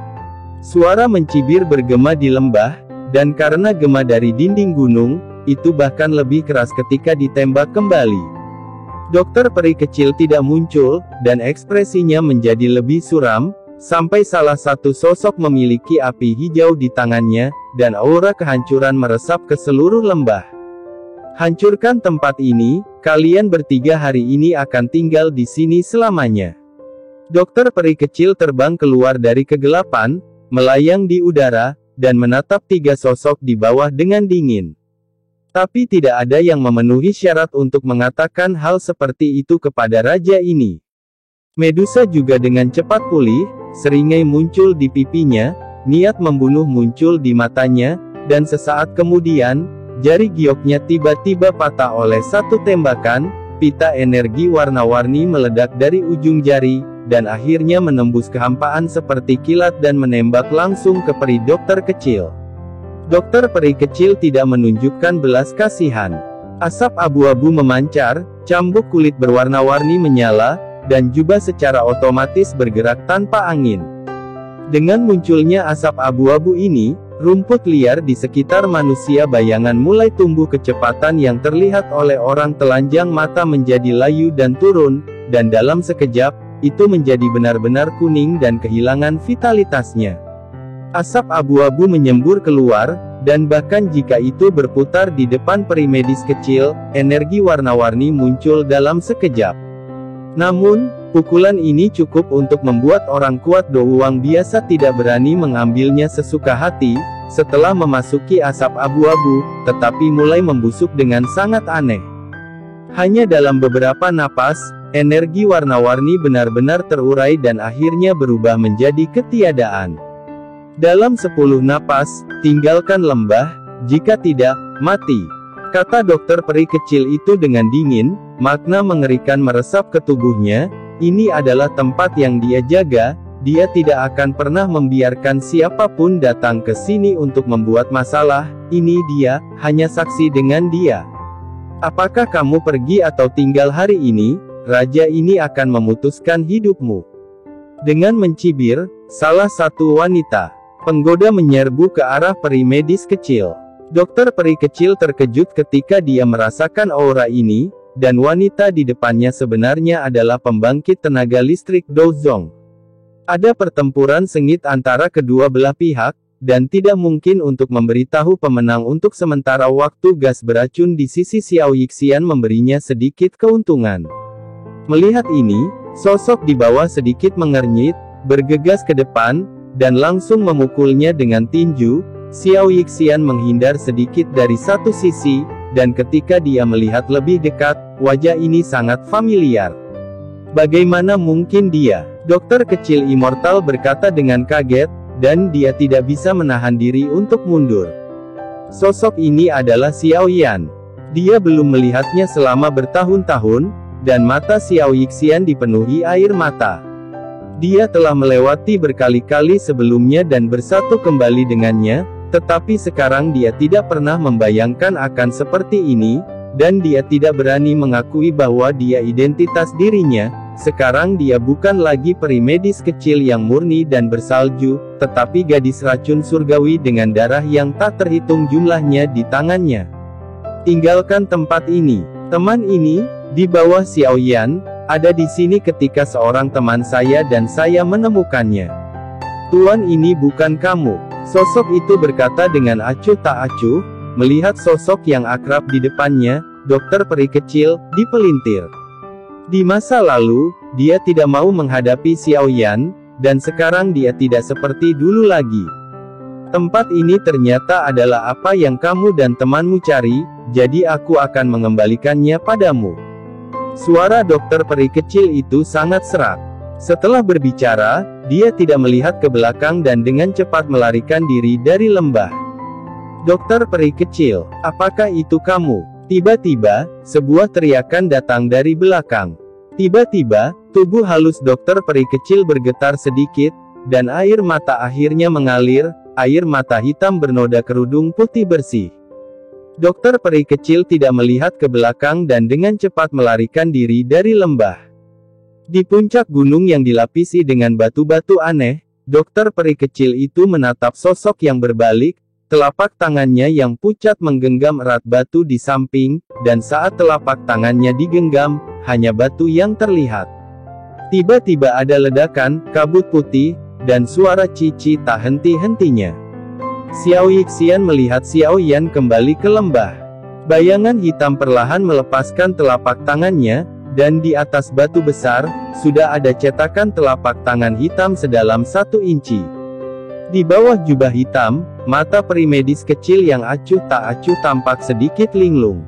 Suara mencibir bergema di lembah, dan karena gema dari dinding gunung, itu bahkan lebih keras ketika ditembak kembali. Dokter peri kecil tidak muncul, dan ekspresinya menjadi lebih suram, sampai salah satu sosok memiliki api hijau di tangannya, dan aura kehancuran meresap ke seluruh lembah. Hancurkan tempat ini, kalian bertiga hari ini akan tinggal di sini selamanya. Dokter peri kecil terbang keluar dari kegelapan, melayang di udara, dan menatap tiga sosok di bawah dengan dingin. Tapi tidak ada yang memenuhi syarat untuk mengatakan hal seperti itu kepada raja ini. Medusa juga dengan cepat pulih, seringai muncul di pipinya, niat membunuh muncul di matanya, dan sesaat kemudian, jari gioknya tiba-tiba patah oleh satu tembakan. Pita energi warna-warni meledak dari ujung jari, dan akhirnya menembus kehampaan seperti kilat dan menembak langsung ke peri dokter kecil. Dokter peri kecil tidak menunjukkan belas kasihan. Asap abu-abu memancar, cambuk kulit berwarna-warni menyala, dan jubah secara otomatis bergerak tanpa angin. Dengan munculnya asap abu-abu ini, rumput liar di sekitar manusia bayangan mulai tumbuh kecepatan yang terlihat oleh orang telanjang mata menjadi layu dan turun, dan dalam sekejap, itu menjadi benar-benar kuning dan kehilangan vitalitasnya. Asap abu-abu menyembur keluar, dan bahkan jika itu berputar di depan peri medis kecil, energi warna-warni muncul dalam sekejap. Namun, pukulan ini cukup untuk membuat orang kuat Douwang biasa tidak berani mengambilnya sesuka hati. Setelah memasuki asap abu-abu, tetapi mulai membusuk dengan sangat aneh. Hanya dalam beberapa napas, energi warna-warni benar-benar terurai dan akhirnya berubah menjadi ketiadaan. Dalam 10 napas, tinggalkan lembah, jika tidak, mati. Kata dokter peri kecil itu dengan dingin, makna mengerikan meresap ke tubuhnya. Ini adalah tempat yang dia jaga, dia tidak akan pernah membiarkan siapapun datang ke sini untuk membuat masalah. Ini dia, hanya saksi dengan dia. Apakah kamu pergi atau tinggal hari ini, raja ini akan memutuskan hidupmu. Dengan mencibir, salah satu wanita penggoda menyerbu ke arah peri medis kecil. Dokter peri kecil terkejut ketika dia merasakan aura ini, dan wanita di depannya sebenarnya adalah pembangkit tenaga listrik Douzong. Ada pertempuran sengit antara kedua belah pihak, dan tidak mungkin untuk memberitahu pemenang untuk sementara waktu. Gas beracun di sisi Xiao Yixian memberinya sedikit keuntungan. Melihat ini, sosok di bawah sedikit mengernyit, bergegas ke depan, dan langsung memukulnya dengan tinju. Xiao Yixian menghindar sedikit dari satu sisi, dan ketika dia melihat lebih dekat, wajah ini sangat familiar. Bagaimana mungkin dia? Dokter kecil immortal berkata dengan kaget, dan dia tidak bisa menahan diri untuk mundur. Sosok ini adalah Xiao Yan. Dia belum melihatnya selama bertahun-tahun, dan mata Xiao Yixian dipenuhi air mata. Dia telah melewati berkali-kali sebelumnya dan bersatu kembali dengannya, tetapi sekarang dia tidak pernah membayangkan akan seperti ini, dan dia tidak berani mengakui bahwa dia identitas dirinya. Sekarang dia bukan lagi peri medis kecil yang murni dan bersalju, tetapi gadis racun surgawi dengan darah yang tak terhitung jumlahnya di tangannya. Tinggalkan tempat ini. Teman ini, di bawah Xiao Yan, ada di sini ketika seorang teman saya dan saya menemukannya. Tuan, ini bukan kamu. Sosok itu berkata dengan acuh tak acuh, melihat sosok yang akrab di depannya, dokter peri kecil, dipelintir. Di masa lalu, dia tidak mau menghadapi Xiao Yan, dan sekarang dia tidak seperti dulu lagi. Tempat ini ternyata adalah apa yang kamu dan temanmu cari, jadi aku akan mengembalikannya padamu. Suara dokter peri kecil itu sangat serak. Setelah berbicara, dia tidak melihat ke belakang dan dengan cepat melarikan diri dari lembah. Dokter peri kecil, apakah itu kamu? Tiba-tiba, sebuah teriakan datang dari belakang. Tiba-tiba, tubuh halus dokter peri kecil bergetar sedikit, dan air mata akhirnya mengalir, air mata hitam bernoda kerudung putih bersih. Dokter peri kecil tidak melihat ke belakang dan dengan cepat melarikan diri dari lembah. Di puncak gunung yang dilapisi dengan batu-batu aneh, dokter peri kecil itu menatap sosok yang berbalik, telapak tangannya yang pucat menggenggam erat batu di samping, dan saat telapak tangannya digenggam, hanya batu yang terlihat. Tiba-tiba ada ledakan, kabut putih, dan suara cici tak henti-hentinya. Xiao Yixian melihat Xiao Yan kembali ke lembah. Bayangan hitam perlahan melepaskan telapak tangannya, dan di atas batu besar, sudah ada cetakan telapak tangan hitam sedalam 1 inci. Di bawah jubah hitam, mata peri medis kecil yang acuh tak acuh tampak sedikit linglung.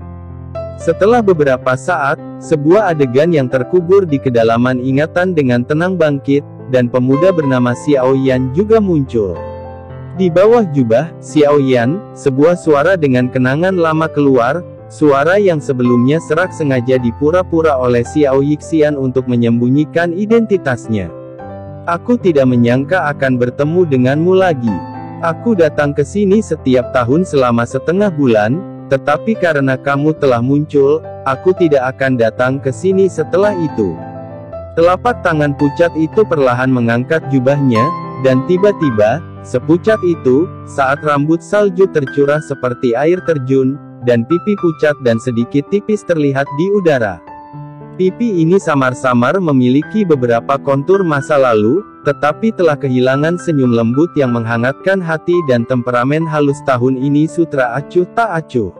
Setelah beberapa saat, sebuah adegan yang terkubur di kedalaman ingatan dengan tenang bangkit, dan pemuda bernama Xiao Yan juga muncul. Di bawah jubah Xiao Yan, sebuah suara dengan kenangan lama keluar, suara yang sebelumnya serak sengaja dipura-pura oleh Xiao Yixian untuk menyembunyikan identitasnya. Aku tidak menyangka akan bertemu denganmu lagi. Aku datang ke sini setiap tahun selama setengah bulan, tetapi karena kamu telah muncul, aku tidak akan datang ke sini setelah itu. Telapak tangan pucat itu perlahan mengangkat jubahnya, dan tiba-tiba, sepucat itu, saat rambut salju tercurah seperti air terjun, dan pipi pucat dan sedikit tipis terlihat di udara. Pipi ini samar-samar memiliki beberapa kontur masa lalu, tetapi telah kehilangan senyum lembut yang menghangatkan hati dan temperamen halus tahun ini sutra acuh tak acuh.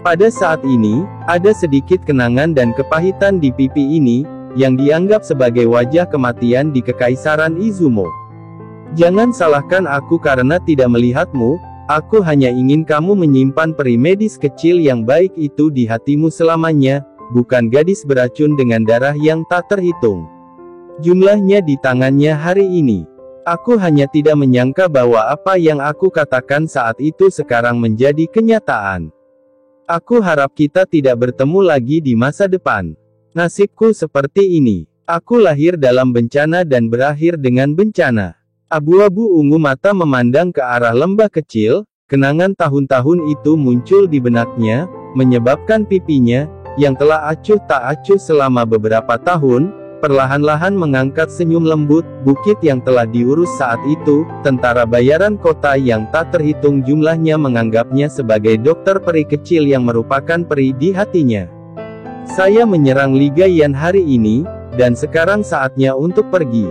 Pada saat ini, ada sedikit kenangan dan kepahitan di pipi ini, yang dianggap sebagai wajah kematian di Kekaisaran Izumo. Jangan salahkan aku karena tidak melihatmu, aku hanya ingin kamu menyimpan peri medis kecil yang baik itu di hatimu selamanya, bukan gadis beracun dengan darah yang tak terhitung. Jumlahnya di tangannya hari ini. Aku hanya tidak menyangka bahwa apa yang aku katakan saat itu sekarang menjadi kenyataan. Aku harap kita tidak bertemu lagi di masa depan. Nasibku seperti ini. Aku lahir dalam bencana dan berakhir dengan bencana. Abu-abu ungu mata memandang ke arah lembah kecil, kenangan tahun-tahun itu muncul di benaknya, menyebabkan pipinya, yang telah acuh tak acuh selama beberapa tahun, perlahan-lahan mengangkat senyum lembut. Bukit yang telah diurus saat itu, tentara bayaran kota yang tak terhitung jumlahnya menganggapnya sebagai dokter peri kecil yang merupakan peri di hatinya. Saya menyerang Liga Yan hari ini, dan sekarang saatnya untuk pergi.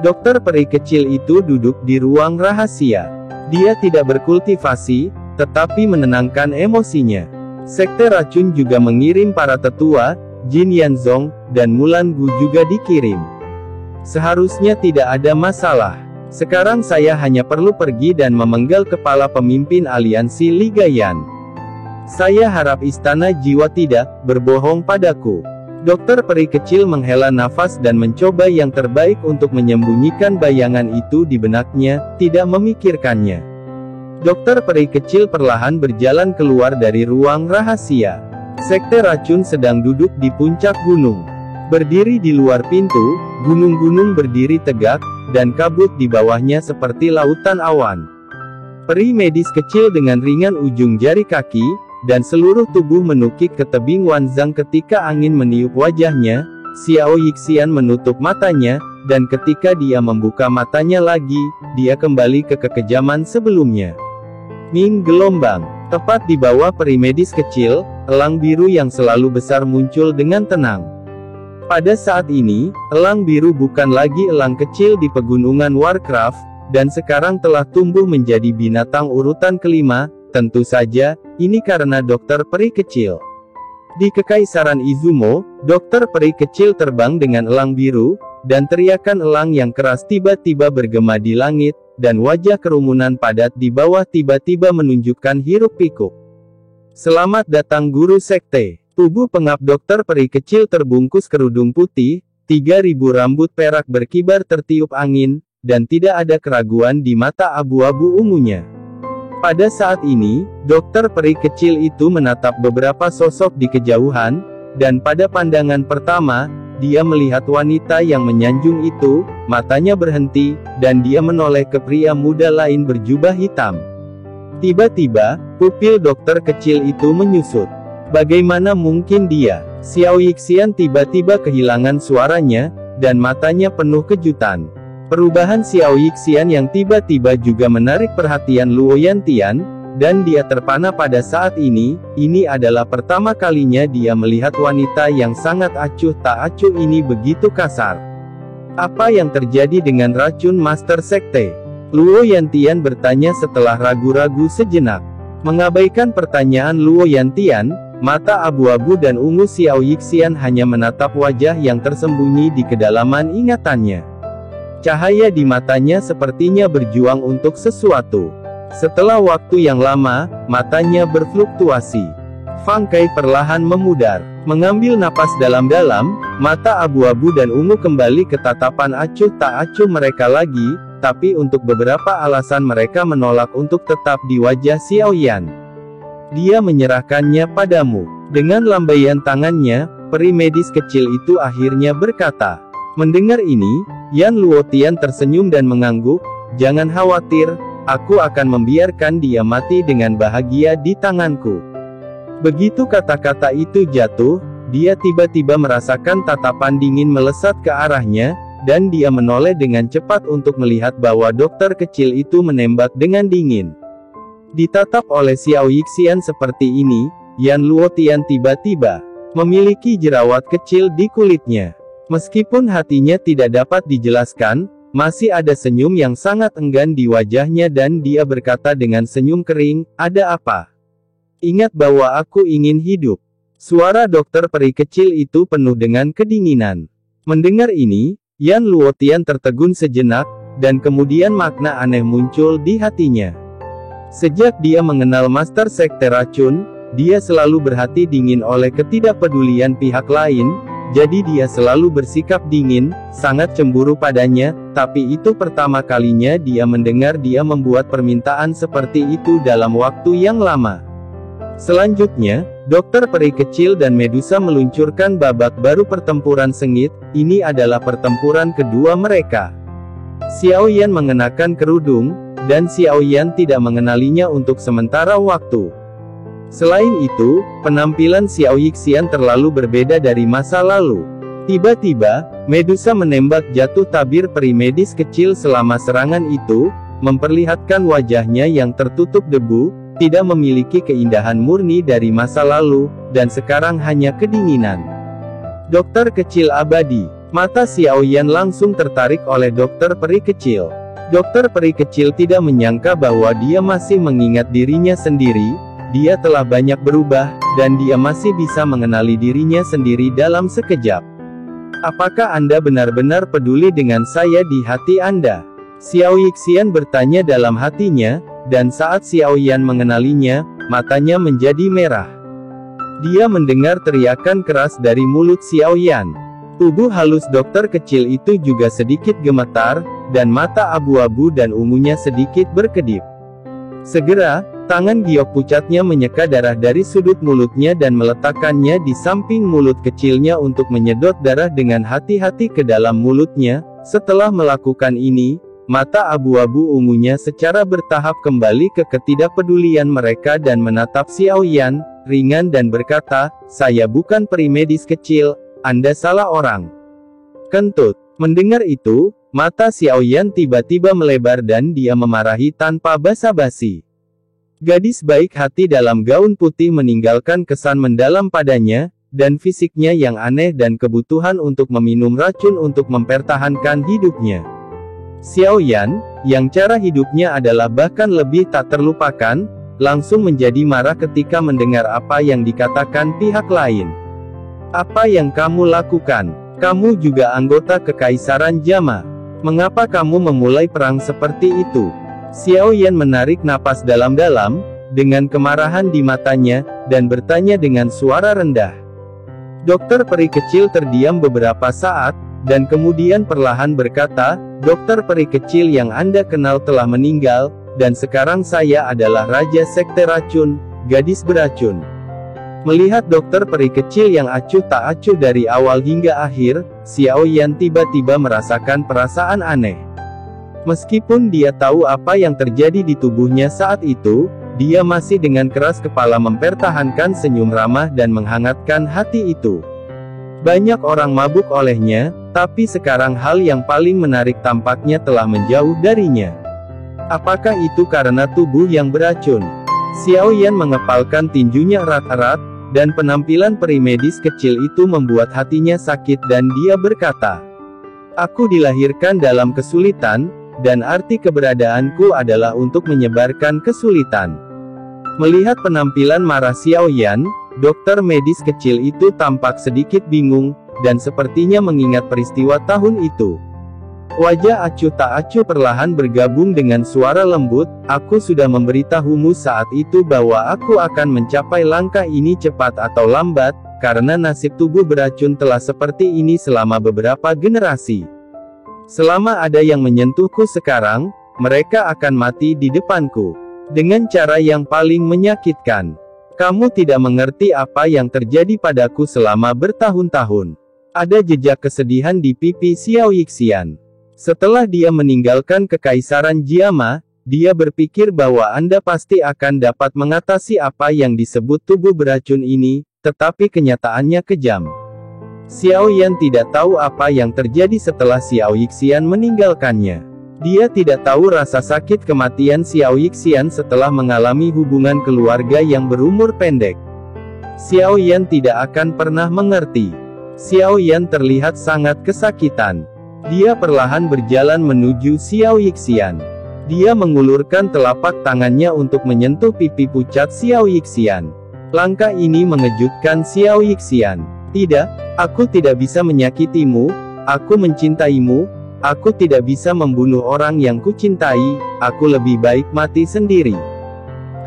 Dokter peri kecil itu duduk di ruang rahasia. Dia tidak berkultivasi, tetapi menenangkan emosinya. Sekte racun juga mengirim para tetua, Jin Yanzong, dan Mulan Gu juga dikirim. Seharusnya tidak ada masalah. Sekarang saya hanya perlu pergi dan memenggal kepala pemimpin aliansi Liga Yan. Saya harap istana jiwa tidak berbohong padaku. Dokter peri kecil menghela nafas dan mencoba yang terbaik untuk menyembunyikan bayangan itu di benaknya, tidak memikirkannya. Dokter peri kecil perlahan berjalan keluar dari ruang rahasia. Sekte racun sedang duduk di puncak gunung. Berdiri di luar pintu, gunung-gunung berdiri tegak, dan kabut di bawahnya seperti lautan awan. Peri medis kecil dengan ringan ujung jari kaki, dan seluruh tubuh menukik ke tebing Wanzang ketika angin meniup wajahnya. Xiao Yixian menutup matanya, dan ketika dia membuka matanya lagi, dia kembali ke kekejaman sebelumnya. Ming gelombang. Tepat di bawah peri medis kecil, elang biru yang selalu besar muncul dengan tenang. Pada saat ini, elang biru bukan lagi elang kecil di pegunungan Warcraft, dan sekarang telah tumbuh menjadi binatang urutan kelima. Tentu saja, ini karena dokter peri kecil. Di Kekaisaran Izumo, dokter peri kecil terbang dengan elang biru, dan teriakan elang yang keras tiba-tiba bergema di langit, dan wajah kerumunan padat di bawah tiba-tiba menunjukkan hiruk-pikuk. Selamat datang guru sekte. Tubuh pengap dokter peri kecil terbungkus kerudung putih, 3.000 rambut perak berkibar tertiup angin, dan tidak ada keraguan di mata abu-abu ungunya. Pada saat ini, dokter peri kecil itu menatap beberapa sosok di kejauhan, dan pada pandangan pertama, dia melihat wanita yang menyanjung itu, matanya berhenti, dan dia menoleh ke pria muda lain berjubah hitam. Tiba-tiba, pupil dokter kecil itu menyusut. Bagaimana mungkin dia? Xiao Yixian tiba-tiba kehilangan suaranya, dan matanya penuh kejutan. Perubahan Xiao Yixian yang tiba-tiba juga menarik perhatian Luo Yantian, dan dia terpana pada saat ini adalah pertama kalinya dia melihat wanita yang sangat acuh tak acuh ini begitu kasar. Apa yang terjadi dengan racun Master Sekte? Luo Yantian bertanya setelah ragu-ragu sejenak. Mengabaikan pertanyaan Luo Yantian, mata abu-abu dan ungu Xiao Yixian hanya menatap wajah yang tersembunyi di kedalaman ingatannya. Cahaya di matanya sepertinya berjuang untuk sesuatu. Setelah waktu yang lama, matanya berfluktuasi. Fang Kai perlahan memudar. Mengambil napas dalam-dalam, mata abu-abu dan ungu kembali ke tatapan acuh tak acuh mereka lagi, tapi untuk beberapa alasan mereka menolak untuk tetap di wajah Xiao Yan. Dia menyerahkannya padamu. Dengan lambaian tangannya, peri medis kecil itu akhirnya berkata. Mendengar ini, Yan Luotian tersenyum dan mengangguk, "Jangan khawatir, aku akan membiarkan dia mati dengan bahagia di tanganku." Begitu kata-kata itu jatuh, dia tiba-tiba merasakan tatapan dingin melesat ke arahnya, dan dia menoleh dengan cepat untuk melihat bahwa dokter kecil itu menembak dengan dingin. Ditatap oleh Xiao Yixian seperti ini, Yan Luotian tiba-tiba memiliki jerawat kecil di kulitnya. Meskipun hatinya tidak dapat dijelaskan, masih ada senyum yang sangat enggan di wajahnya dan dia berkata dengan senyum kering, "Ada apa? Ingat bahwa aku ingin hidup." Suara dokter peri kecil itu penuh dengan kedinginan. Mendengar ini, Yan Luotian tertegun sejenak, dan kemudian makna aneh muncul di hatinya. Sejak dia mengenal Master Sekte Racun, dia selalu berhati dingin oleh ketidakpedulian pihak lain, jadi dia selalu bersikap dingin, sangat cemburu padanya, tapi itu pertama kalinya dia mendengar dia membuat permintaan seperti itu dalam waktu yang lama. Selanjutnya, dokter peri kecil dan Medusa meluncurkan babak baru pertempuran sengit. Ini adalah pertempuran kedua mereka. Xiao Yan mengenakan kerudung, dan Xiao Yan tidak mengenalinya untuk sementara waktu. Selain itu, penampilan Xiao Yixian terlalu berbeda dari masa lalu. Tiba-tiba, Medusa menembak jatuh tabir peri medis kecil selama serangan itu, memperlihatkan wajahnya yang tertutup debu, tidak memiliki keindahan murni dari masa lalu, dan sekarang hanya kedinginan. Dokter kecil abadi. Mata Xiao Yan langsung tertarik oleh dokter peri kecil. Dokter peri kecil tidak menyangka bahwa dia masih mengingat dirinya sendiri, dia telah banyak berubah, dan dia masih bisa mengenali dirinya sendiri dalam sekejap. "Apakah Anda benar-benar peduli dengan saya di hati Anda?" Xiao Yixian bertanya dalam hatinya, dan saat Xiao Yan mengenalinya, matanya menjadi merah. Dia mendengar teriakan keras dari mulut Xiao Yan. Tubuh halus dokter kecil itu juga sedikit gemetar, dan mata abu-abu dan ungunya sedikit berkedip. Segera, tangan giok pucatnya menyeka darah dari sudut mulutnya dan meletakkannya di samping mulut kecilnya untuk menyedot darah dengan hati-hati ke dalam mulutnya. Setelah melakukan ini, mata abu-abu ungunya secara bertahap kembali ke ketidakpedulian mereka dan menatap Xiao Yan, ringan dan berkata, "Saya bukan peri medis kecil, Anda salah orang." Kentut. Mendengar itu, mata Xiao Yan tiba-tiba melebar dan dia memarahi tanpa basa-basi. Gadis baik hati dalam gaun putih meninggalkan kesan mendalam padanya, dan fisiknya yang aneh dan kebutuhan untuk meminum racun untuk mempertahankan hidupnya. Xiao Yan, yang cara hidupnya adalah bahkan lebih tak terlupakan, langsung menjadi marah ketika mendengar apa yang dikatakan pihak lain. "Apa yang kamu lakukan? Kamu juga anggota Kekaisaran Jama. Mengapa kamu memulai perang seperti itu?" Xiao Yan menarik napas dalam-dalam, dengan kemarahan di matanya, dan bertanya dengan suara rendah. Dokter peri kecil terdiam beberapa saat, dan kemudian perlahan berkata, "Dokter peri kecil yang Anda kenal telah meninggal, dan sekarang saya adalah Raja Sekte Racun, gadis beracun." Melihat dokter peri kecil yang acuh tak acuh dari awal hingga akhir, Xiao Yan tiba-tiba merasakan perasaan aneh. Meskipun dia tahu apa yang terjadi di tubuhnya saat itu, dia masih dengan keras kepala mempertahankan senyum ramah dan menghangatkan hati itu. Banyak orang mabuk olehnya, tapi sekarang hal yang paling menarik tampaknya telah menjauh darinya. Apakah itu karena tubuh yang beracun? Xiao Yan mengepalkan tinjunya erat-erat, dan penampilan peri medis kecil itu membuat hatinya sakit dan dia berkata, "Aku dilahirkan dalam kesulitan, dan arti keberadaanku adalah untuk menyebarkan kesulitan." Melihat penampilan marah Xiao Yan, dokter medis kecil itu tampak sedikit bingung, dan sepertinya mengingat peristiwa tahun itu. Wajah acuh tak acuh perlahan bergabung dengan suara lembut, "Aku sudah memberitahumu saat itu bahwa aku akan mencapai langkah ini cepat atau lambat, karena nasib tubuh beracun telah seperti ini selama beberapa generasi. Selama ada yang menyentuhku sekarang, mereka akan mati di depanku. Dengan cara yang paling menyakitkan. Kamu tidak mengerti apa yang terjadi padaku selama bertahun-tahun." Ada jejak kesedihan di pipi Xiao Yixian. Setelah dia meninggalkan Kekaisaran Jiama, dia berpikir bahwa Anda pasti akan dapat mengatasi apa yang disebut tubuh beracun ini, tetapi kenyataannya kejam. Xiao Yan tidak tahu apa yang terjadi setelah Xiao Yixian meninggalkannya. Dia tidak tahu rasa sakit kematian Xiao Yixian setelah mengalami hubungan keluarga yang berumur pendek. Xiao Yan tidak akan pernah mengerti. Xiao Yan terlihat sangat kesakitan. Dia perlahan berjalan menuju Xiao Yixian. Dia mengulurkan telapak tangannya untuk menyentuh pipi pucat Xiao Yixian. Langkah ini mengejutkan Xiao Yixian. "Tidak, aku tidak bisa menyakitimu, aku mencintaimu, aku tidak bisa membunuh orang yang kucintai, aku lebih baik mati sendiri."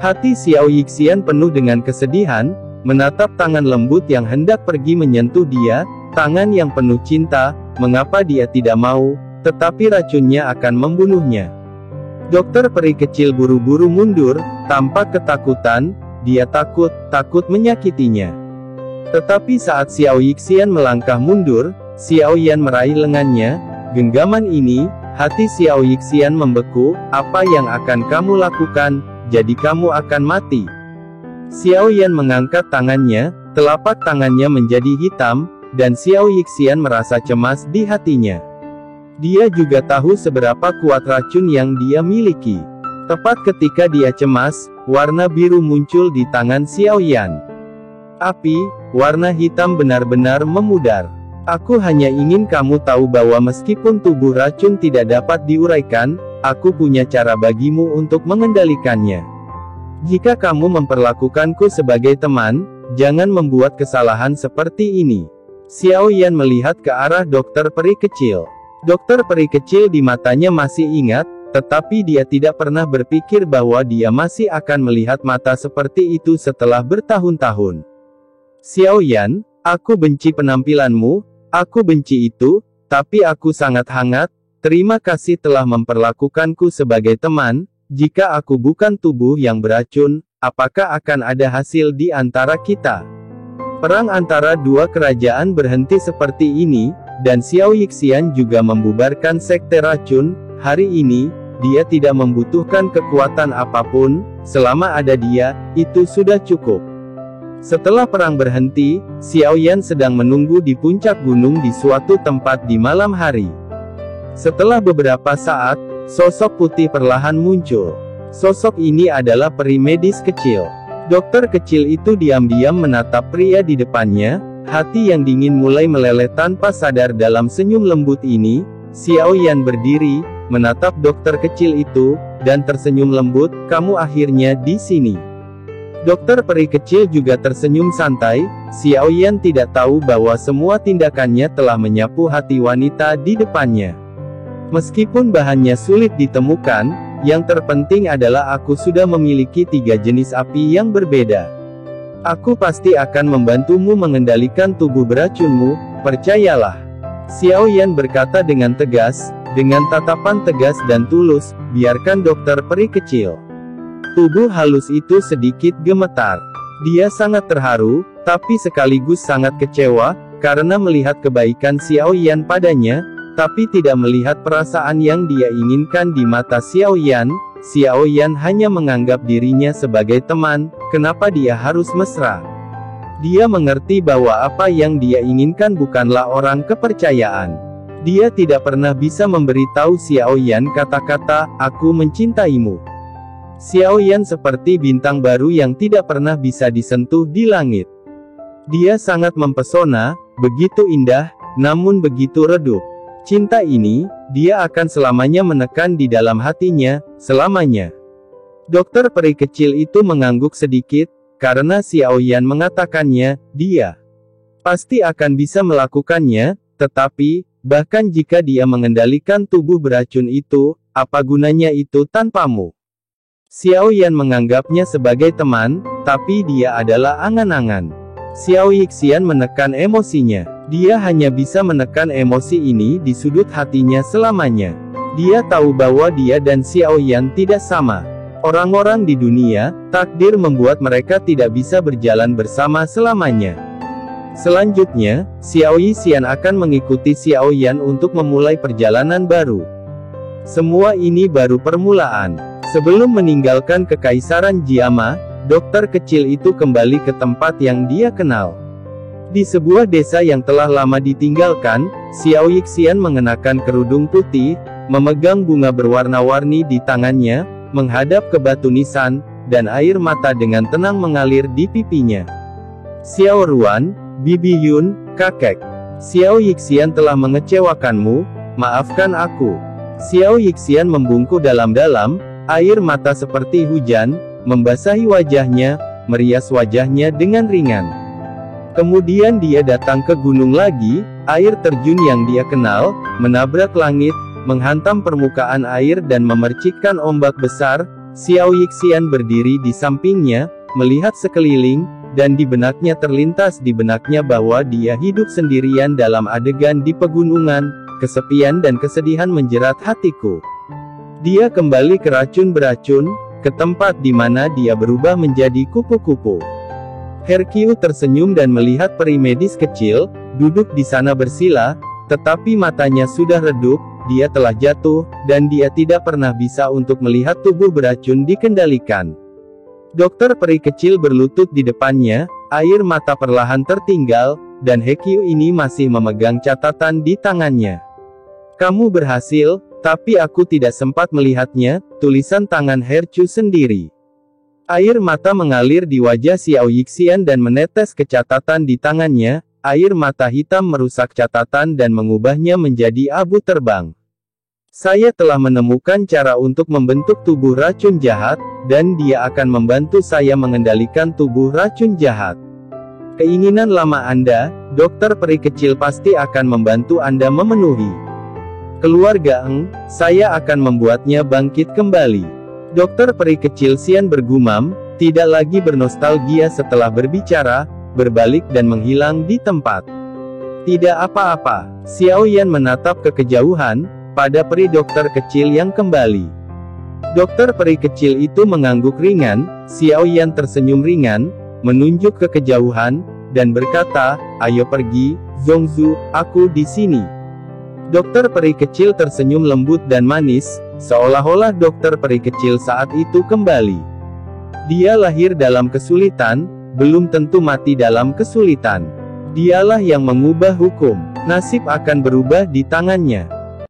Hati Xiao Yixian penuh dengan kesedihan, menatap tangan lembut yang hendak pergi menyentuh dia, tangan yang penuh cinta. Mengapa dia tidak mau, tetapi racunnya akan membunuhnya. Dokter peri kecil buru-buru mundur, tampak ketakutan, dia takut menyakitinya. Tetapi saat Xiao Yixian melangkah mundur, Xiao Yan meraih lengannya. Genggaman ini, hati Xiao Yixian membeku, "Apa yang akan kamu lakukan? Jadi kamu akan mati." Xiao Yan mengangkat tangannya, telapak tangannya menjadi hitam, dan Xiao Yixian merasa cemas di hatinya. Dia juga tahu seberapa kuat racun yang dia miliki. Tepat ketika dia cemas, warna biru muncul di tangan Xiao Yan. "Api, warna hitam benar-benar memudar. Aku hanya ingin kamu tahu bahwa meskipun tubuh racun tidak dapat diuraikan, aku punya cara bagimu untuk mengendalikannya. Jika kamu memperlakukanku sebagai teman, jangan membuat kesalahan seperti ini." Xiao Yan melihat ke arah dokter peri kecil. Dokter peri kecil di matanya masih ingat, tetapi dia tidak pernah berpikir bahwa dia masih akan melihat mata seperti itu setelah bertahun-tahun. "Xiao Yan, aku benci penampilanmu, aku benci itu, tapi aku sangat hangat, terima kasih telah memperlakukanku sebagai teman. Jika aku bukan tubuh yang beracun, apakah akan ada hasil di antara kita?" Perang antara dua kerajaan berhenti seperti ini, dan Xiao Yixian juga membubarkan sekte racun. Hari ini, dia tidak membutuhkan kekuatan apapun, selama ada dia, itu sudah cukup. Setelah perang berhenti, Xiao Yan sedang menunggu di puncak gunung di suatu tempat di malam hari. Setelah beberapa saat, sosok putih perlahan muncul. Sosok ini adalah peri medis kecil. Dokter kecil itu diam-diam menatap pria di depannya, hati yang dingin mulai meleleh tanpa sadar dalam senyum lembut ini. Xiao Yan berdiri, menatap dokter kecil itu, dan tersenyum lembut, "Kamu akhirnya di sini." Dokter peri kecil juga tersenyum santai. Xiao Yan tidak tahu bahwa semua tindakannya telah menyapu hati wanita di depannya. Meskipun bahannya sulit ditemukan, yang terpenting adalah aku sudah memiliki 3 jenis api yang berbeda. Aku pasti akan membantumu mengendalikan tubuh beracunmu, percayalah. Xiaoyan berkata dengan tegas, dengan tatapan tegas dan tulus, biarkan dokter peri kecil. Tubuh halus itu sedikit gemetar. Dia sangat terharu, tapi sekaligus sangat kecewa, karena melihat kebaikan Xiaoyan padanya, tapi tidak melihat perasaan yang dia inginkan di mata Xiaoyan. Xiaoyan hanya menganggap dirinya sebagai teman, kenapa dia harus mesra? Dia mengerti bahwa apa yang dia inginkan bukanlah orang kepercayaan. Dia tidak pernah bisa memberitahu Xiaoyan kata-kata, "Aku mencintaimu." Xiaoyan seperti bintang baru yang tidak pernah bisa disentuh di langit. Dia sangat mempesona, begitu indah, namun begitu redup. Cinta ini, dia akan selamanya menekan di dalam hatinya, selamanya. Dokter peri kecil itu mengangguk sedikit, karena Xiaoyan mengatakannya, dia pasti akan bisa melakukannya, tetapi, bahkan jika dia mengendalikan tubuh beracun itu, apa gunanya itu tanpamu? Xiaoyan menganggapnya sebagai teman, tapi dia adalah angan-angan. Xiao Yixian menekan emosinya. Dia hanya bisa menekan emosi ini di sudut hatinya selamanya. Dia tahu bahwa dia dan Xiaoyan tidak sama. Orang-orang di dunia, takdir membuat mereka tidak bisa berjalan bersama selamanya. Selanjutnya, Xiao Yixian akan mengikuti Xiaoyan untuk memulai perjalanan baru. Semua ini baru permulaan. Sebelum meninggalkan kekaisaran Jiama, dokter kecil itu kembali ke tempat yang dia kenal. Di sebuah desa yang telah lama ditinggalkan, Xiao Yixian mengenakan kerudung putih, memegang bunga berwarna-warni di tangannya, menghadap ke batu nisan, dan air mata dengan tenang mengalir di pipinya. Xiao Ruan, Bibi Yun, kakek. Xiao Yixian telah mengecewakanmu, maafkan aku. Xiao Yixian membungkuk dalam-dalam, air mata seperti hujan, membasahi wajahnya, merias wajahnya dengan ringan. Kemudian dia datang ke gunung lagi, air terjun yang dia kenal, menabrak langit, menghantam permukaan air dan memercikkan ombak besar. Xiao Yixian berdiri di sampingnya, melihat sekeliling, dan di benaknya terlintas di benaknya bahwa dia hidup sendirian dalam adegan di pegunungan, kesepian dan kesedihan menjerat hatiku. Dia kembali ke racun beracun, ke tempat di mana dia berubah menjadi kupu-kupu. Herkiu tersenyum dan melihat peri medis kecil, duduk di sana bersila, tetapi matanya sudah redup, dia telah jatuh, dan dia tidak pernah bisa untuk melihat tubuh beracun dikendalikan. Dokter peri kecil berlutut di depannya, air mata perlahan tertinggal, dan Herkiu ini masih memegang catatan di tangannya. Kamu berhasil, tapi aku tidak sempat melihatnya, tulisan tangan Herkiu sendiri. Air mata mengalir di wajah Xiao Yixian dan menetes ke catatan di tangannya, air mata hitam merusak catatan dan mengubahnya menjadi abu terbang. Saya telah menemukan cara untuk membentuk tubuh racun jahat, dan dia akan membantu saya mengendalikan tubuh racun jahat. Keinginan lama Anda, dokter peri kecil pasti akan membantu Anda memenuhi. Keluarga Eng, saya akan membuatnya bangkit kembali. Dokter peri kecil Xian bergumam, tidak lagi bernostalgia setelah berbicara, berbalik dan menghilang di tempat. Tidak apa-apa, Xiaoyan menatap ke kejauhan, pada peri dokter kecil yang kembali. Dokter peri kecil itu mengangguk ringan, Xiaoyan tersenyum ringan, menunjuk ke kejauhan, dan berkata, ayo pergi, Zhongzhu, aku di sini. Dokter peri kecil tersenyum lembut dan manis, seolah-olah dokter peri kecil saat itu kembali. Dia lahir dalam kesulitan, belum tentu mati dalam kesulitan. Dialah yang mengubah hukum, nasib akan berubah di tangannya.